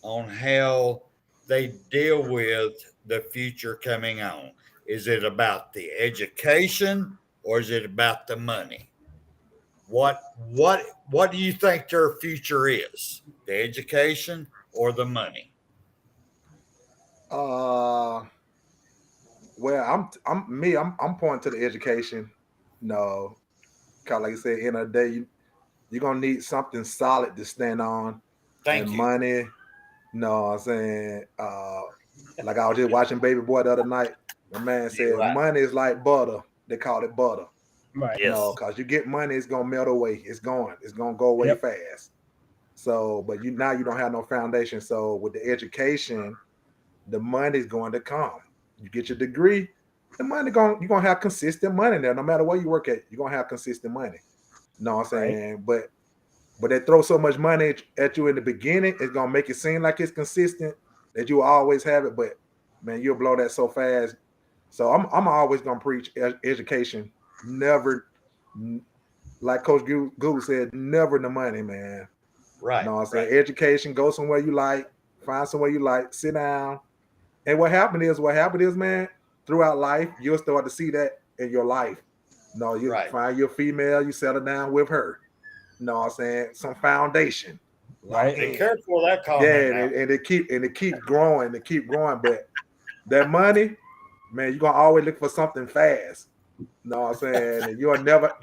on how they deal with the future coming on? Is it about the education or is it about the money? What do you think their future is? The education or the money? Well, I'm pointing to the education. No, because like I said, end of the day, you're gonna need something solid to stand on. Thank you. Money. No, I'm saying, like I was just watching Baby Boy the other night. The man said, money is like butter. They call it butter. Right. Yes. No, because you get money, it's gonna melt away. It's gonna go away fast. So, but you don't have no foundation. So with the education, the money's going to come. You get your degree, the money you're gonna have consistent money there. No matter where you work at, you're gonna have consistent money. You know what I'm saying? Right. But they throw so much money at you in the beginning, it's gonna make it seem like it's consistent, that you always have it, but man, you'll blow that so fast. So I'm always gonna preach education never, like Coach Goode said, never the money, man. Right. No, I said right. education, go somewhere you like, find somewhere you like, sit down. And what happened is, man, throughout life, you'll start to see that in your life. No, you Right. find your female, you settle down with her. No, I'm saying some foundation. Right. Be careful of that comment. Yeah, and it keep growing, But that money, man, you're gonna always look for something fast. No, I'm saying and you'll never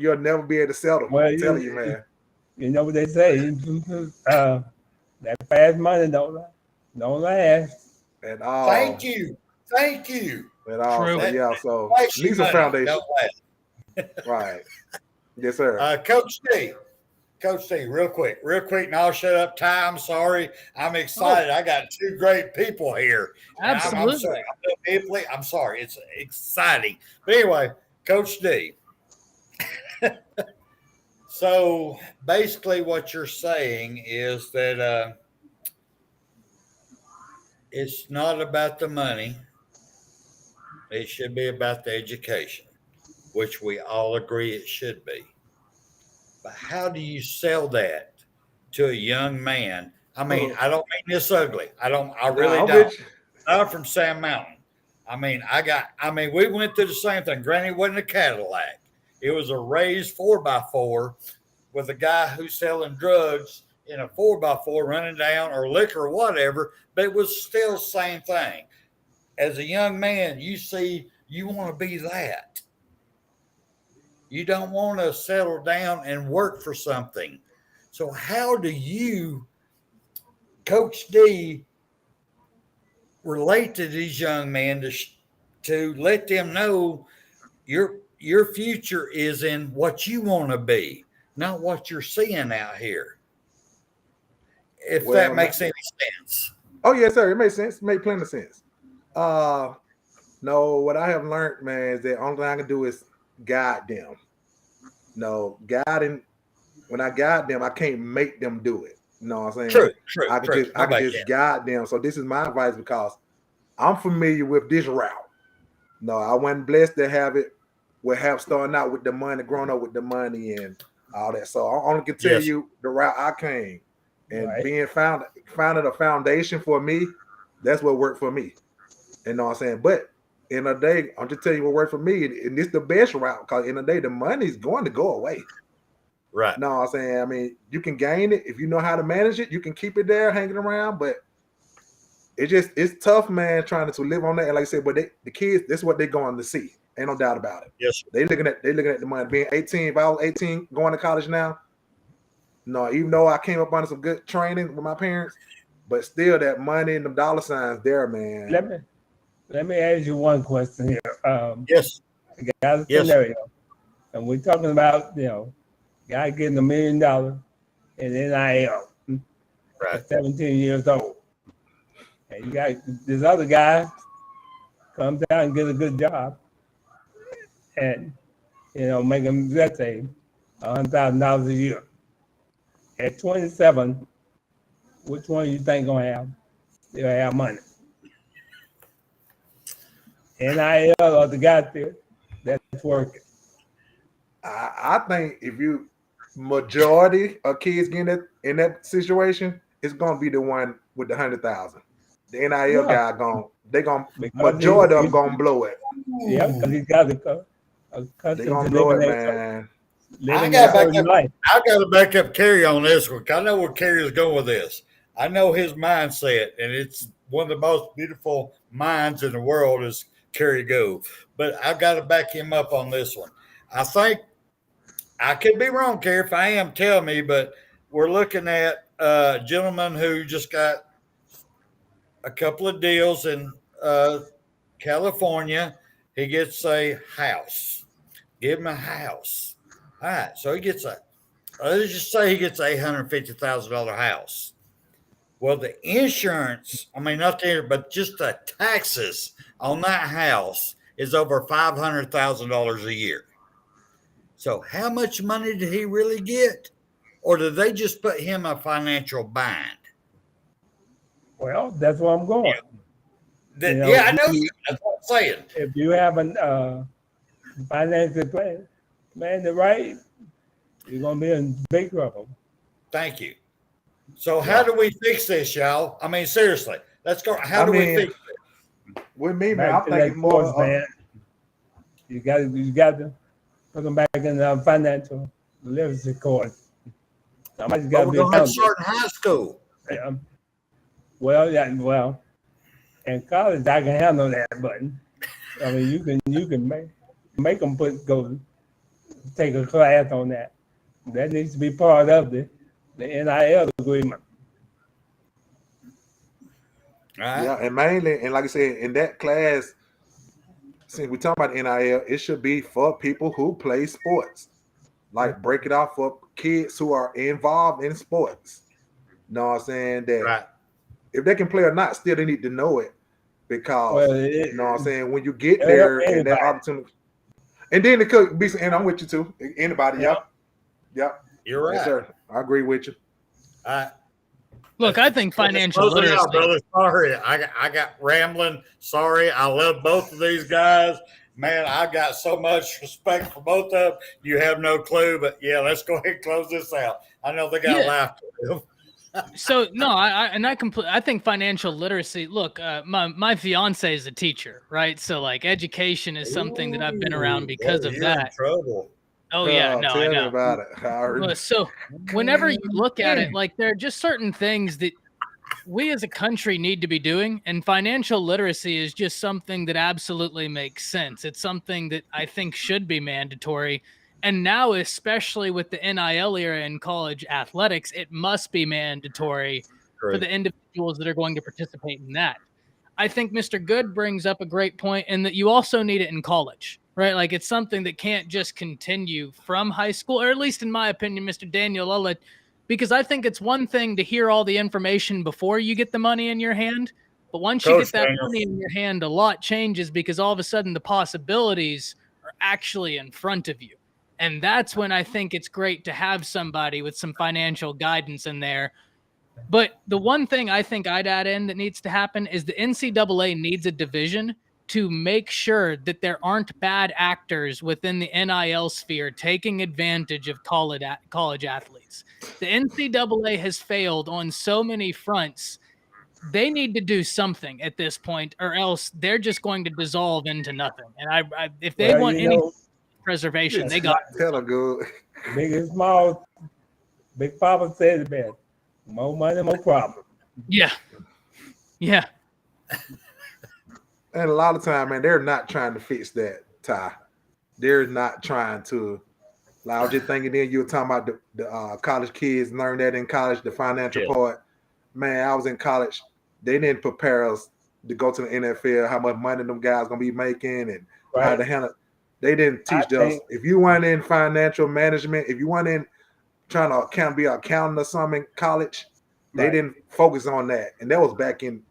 be able to settle. Well, I'm telling you, man. You know what they say? That fast money don't last. At all. Thank you. At all. True. So, yeah, so Flashy needs a money foundation. don't last. Right. Yes, sir. Coach D, real quick, and I'll shut up. Ty, I'm sorry. I'm excited. I got two great people here. And Absolutely. I'm sorry. It's exciting. But anyway, Coach D. So basically what you're saying is that it's not about the money. It should be about the education, which we all agree it should be. But how do you sell that to a young man? I mean, I don't mean this ugly. I really don't. I'm from Sand Mountain. We went through the same thing. Granted, it wasn't a Cadillac. It was a raised 4x4 with a guy who's selling drugs in a 4x4 running down or liquor or whatever, but it was still the same thing. As a young man, you want to be that. You don't want to settle down and work for something. So how do you, Coach D, relate to these young men to let them know your future is in what you want to be, not what you're seeing out here? If that makes any sense. Oh, yes, sir. It makes sense. It makes plenty of sense. No, what I have learned, man, is that only thing I can do is guide them. No, guiding. When I guide them, I can't make them do it. You know what I'm saying? True. I can just guide them. So this is my advice because I'm familiar with this route. No, I wasn't blessed to have starting out with the money, growing up with the money and all that. So I only can tell you the route I came. And being founded a foundation for me, that's what worked for me. You know what I'm saying? But in the day, I'm just telling you what worked for me, and it's the best route because in the day, the money's going to go away. Right. No, I'm saying, I mean, you can gain it if you know how to manage it. You can keep it there, hanging around, but it's tough, man, trying to live on that. And like I said, but the kids, that's what they're going to see. Ain't no doubt about it. Yes. They looking at the money. Being 18, if I was 18, going to college now. No, even though I came up under some good training with my parents, but still that money and the dollar signs there, man. Let me ask you one question here. Yes. I got a scenario, and we're talking about guy getting $1 million in NIL at 17 years old, and you got this other guy comes down and get a good job, and make him, let's say, $100,000 a year. At 27, which one you think gonna have money? NIL or the guy there that's working? I think if you majority of kids getting in that situation, it's gonna be the one with the 100,000. The NIL guy majority of them gonna blow it. Yeah, because he's got a custom. They gonna blow it, man. I got to back up Kerry on this one. I know where Kerry is going with this. I know his mindset, and it's one of the most beautiful minds in the world is Kerry Goode. But I've got to back him up on this one. I think I could be wrong, Kerry. If I am, tell me. But we're looking at a gentleman who just got a couple of deals in California. He gets a house. Give him a house. All right, so he gets let's just say he gets $850,000 house. Well, the insurance, not but just the taxes on that house is over $500,000 a year. So how much money did he really get? Or did they just put him in a financial bind? Well, that's where I'm going. I know you. That's what I'm saying. If you have a financial plan, man, the right, you're gonna be in big trouble. Thank you. So how do we fix this, y'all? I mean, seriously, let's go. How do we fix it? With me, man, Back I'm to thinking that more. course, man. You got to put them back in the financial literacy course. Somebody's got But to we're be gonna have to accountable. start in high school. Well, in college I can handle that, but I mean you can make them go take a class on that. That needs to be part of the NIL agreement. All right. Yeah, and mainly, and like I said, in that class, since we talk about NIL, it should be for people who play sports. Like break it out for kids who are involved in sports. You know what I'm saying? That Right. if they can play or not, still they need to know it. Because you know what I'm saying, when you get it'll there help and that anybody. opportunity. And then it could be, and I'm with you too. Anybody, Yep. Yep. You're right. Yes, sir. I agree with you. All right. Look, I think financial Close it out, literacy. brother. Sorry, I got rambling. Sorry, I love both of these guys. Man, I got so much respect for both of them. You have no clue, but yeah, let's go ahead and close this out. I know they got Yeah. laughed. So no, I think financial literacy. Look, my fiance is a teacher, right? So like education is something that I've been around because of you're that. in trouble. Oh yeah, no, tell I me know. about it. Howard. So whenever you look at it, like there are just certain things that we as a country need to be doing, and financial literacy is just something that absolutely makes sense. It's something that I think should be mandatory. And now, especially with the NIL era in college athletics, it must be mandatory for the individuals that are going to participate in that. I think Mr. Goode brings up a great point in that you also need it in college, right? Like it's something that can't just continue from high school, or at least in my opinion, Mr. Daniel, because I think it's one thing to hear all the information before you get the money in your hand. But once you get that money in your hand, a lot changes because all of a sudden the possibilities are actually in front of you. And that's when I think it's great to have somebody with some financial guidance in there. But the one thing I think I'd add in that needs to happen is the NCAA needs a division to make sure that there aren't bad actors within the NIL sphere taking advantage of college athletes. The NCAA has failed on so many fronts. They need to do something at this point, or else they're just going to dissolve into nothing. And if they want any preservation, they got tell them good. Big and small, Big Papa said it best. More money, more problem. Yeah. And a lot of time, man, they're not trying to fix that, Ty. They're not trying to. Like I was just thinking then you were talking about the college kids learn that in college, the financial part. Man, I was in college. They didn't prepare us to go to the NFL, how much money them guys going to be making and how to handle it. They didn't teach us. If you weren't in financial management, if you weren't in trying to be an accountant or something in college, they didn't focus on that. And that was back in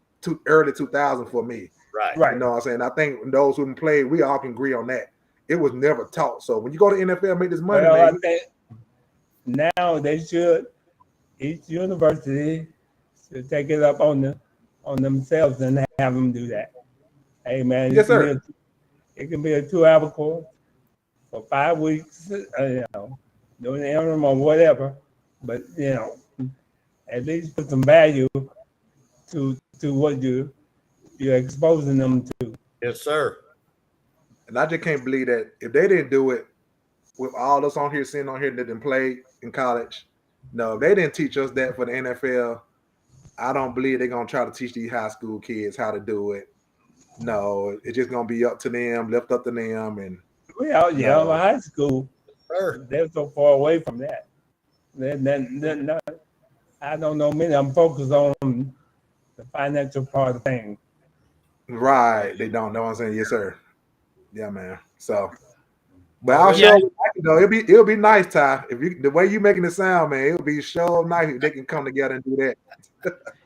early 2000 for me. Right. You know what I'm saying? I think those who played, we all can agree on that. It was never taught. So when you go to NFL, make this money, I man. think now they should, each university should take it up on themselves and have them do that. Hey man, Yes, sir. It can be a 2-hour course for 5 weeks, during the interim or whatever. But at least put some value to what you're exposing them to. Yes, sir. And I just can't believe that if they didn't do it with all us on here, sitting on here that didn't play in college, no, if they didn't teach us that for the NFL, I don't believe they're going to try to teach these high school kids how to do it. No, it's just going to be up to them, left up to them. And high school, they're so far away from that. I don't know many. I'm focused on the financial part of things. Right. They don't know what I'm saying. Yes, sir. Yeah, man. So, but I'll show you, though. It'll be nice, Ty. The way you making it sound, man, it'll be so nice if they can come together and do that.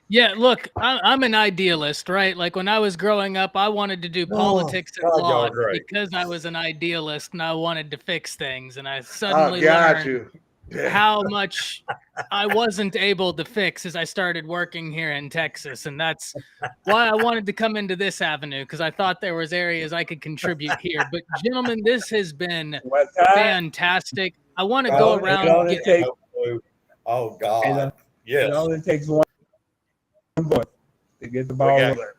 Yeah, look, I'm an idealist, right? Like when I was growing up, I wanted to do politics and law because I was an idealist and I wanted to fix things. And I suddenly learned how much I wasn't able to fix as I started working here in Texas. And that's why I wanted to come into this avenue, because I thought there was areas I could contribute here. But gentlemen, this has been fantastic. I want to go around. Oh God. It Yes. only takes one voice to get the ball got- over.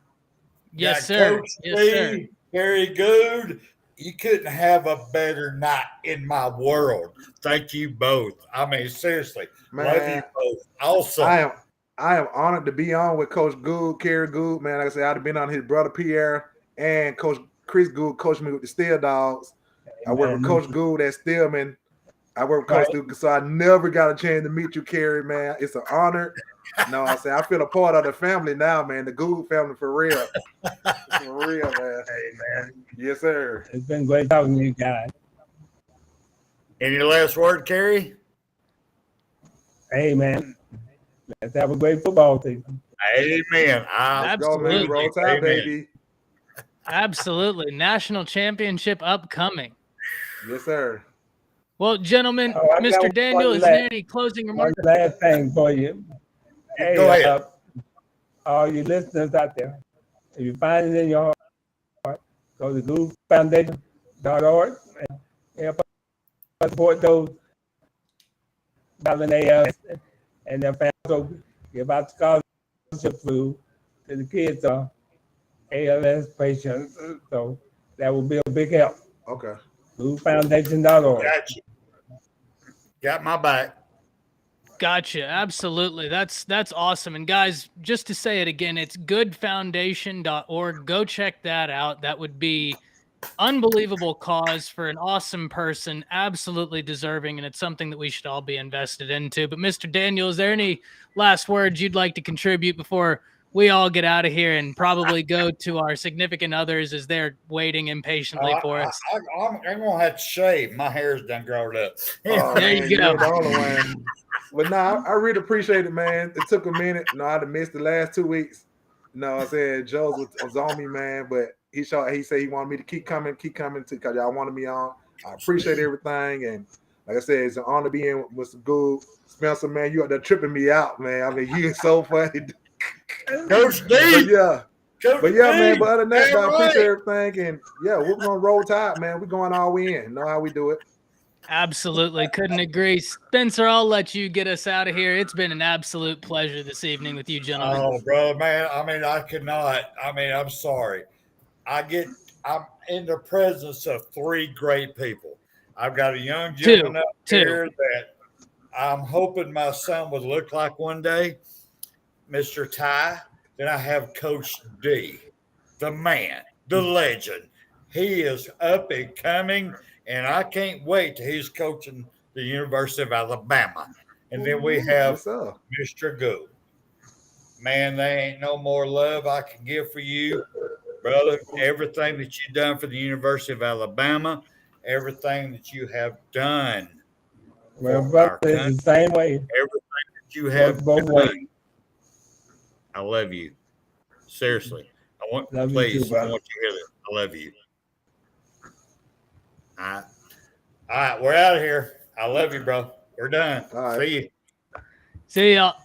Yes, Now, sir. Coach Yes, Lee, sir. Kerry Goode, you couldn't have a better night in my world. Thank you both. I mean, seriously, love you Man, both. Awesome. I am honored to be on with Coach Goode, Kerry Goode. Man, like I said, I'd have been on his brother Pierre and Coach Chris Goode coached me with the Steel Dogs. I worked with Coach Goode at Stillman. I worked with Coach Duke, so I never got a chance to meet you, Kerry, man. It's an honor. No, I say I feel a part of the family now, man. The Goode family for real. For real, man. Hey, man. Yes, sir. It's been great talking to you guys. Any last word, Kerry? Hey, man. Let's have a great football season. Amen. Go, man. Roll Tide, Amen. baby. Absolutely. National championship upcoming. Yes, sir. Well, gentlemen, Oh, I got Mr. one Daniel, is last- there any closing remarks? One last thing for you. Hey, Go ahead. All you listeners out there, if you find it in your heart, go to GoodeFoundation.org and help us support those and their families. So give out scholarship food to the kids ALS patients. So that will be a big help. Okay. GoodeFoundation.org. Got you. Got my back. Gotcha. Absolutely. That's awesome. And guys, just to say it again, it's goodfoundation.org. Go check that out. That would be unbelievable cause for an awesome person, absolutely deserving, and it's something that we should all be invested into. But Mr. Daniel, is there any last words you'd like to contribute before we all get out of here and probably go to our significant others as they're waiting impatiently for us? I'm going to have to shave. My hair's done grown up. Oh, There you man, go. you're the only one. But no, I really appreciate it, man. It took a minute. No, I'd have missed the last 2 weeks. No, I said Joe's was on me, man. But he said he wanted me to keep coming because y'all wanted me on. I appreciate everything. And like I said, it's an honor to be in with some Goode. Spencer, man, you out there tripping me out, man. I mean, you're so funny. Coach D. But yeah. Coach But yeah, D. man, but other than that, Damn I appreciate right. everything. And yeah, we're gonna roll tide, man. We're going all in. Know how we do it. Absolutely. Couldn't agree. Spencer, I'll let you get us out of here. It's been an absolute pleasure this evening with you, gentlemen. Oh, brother, man. I mean, I could not. I mean, I'm sorry. I'm in the presence of three great people. I've got a young gentleman up here that I'm hoping my son would look like one day, Mr. Ty. Then I have Coach D, the man, the legend. He is up and coming, and I can't wait till he's coaching the University of Alabama. And then we have Yes, sir. Mr. Goode. Man, there ain't no more love I can give for you, brother. Everything that you've done for the University of Alabama, everything that you have done Well, for our brother, country, it's the same way. everything that you have Both done. ways. I love you. Seriously. Love you Please, too, brother. I want you to hear this. I love you. All right, we're out of here. I love you, bro. We're done. All right. See you. See y'all.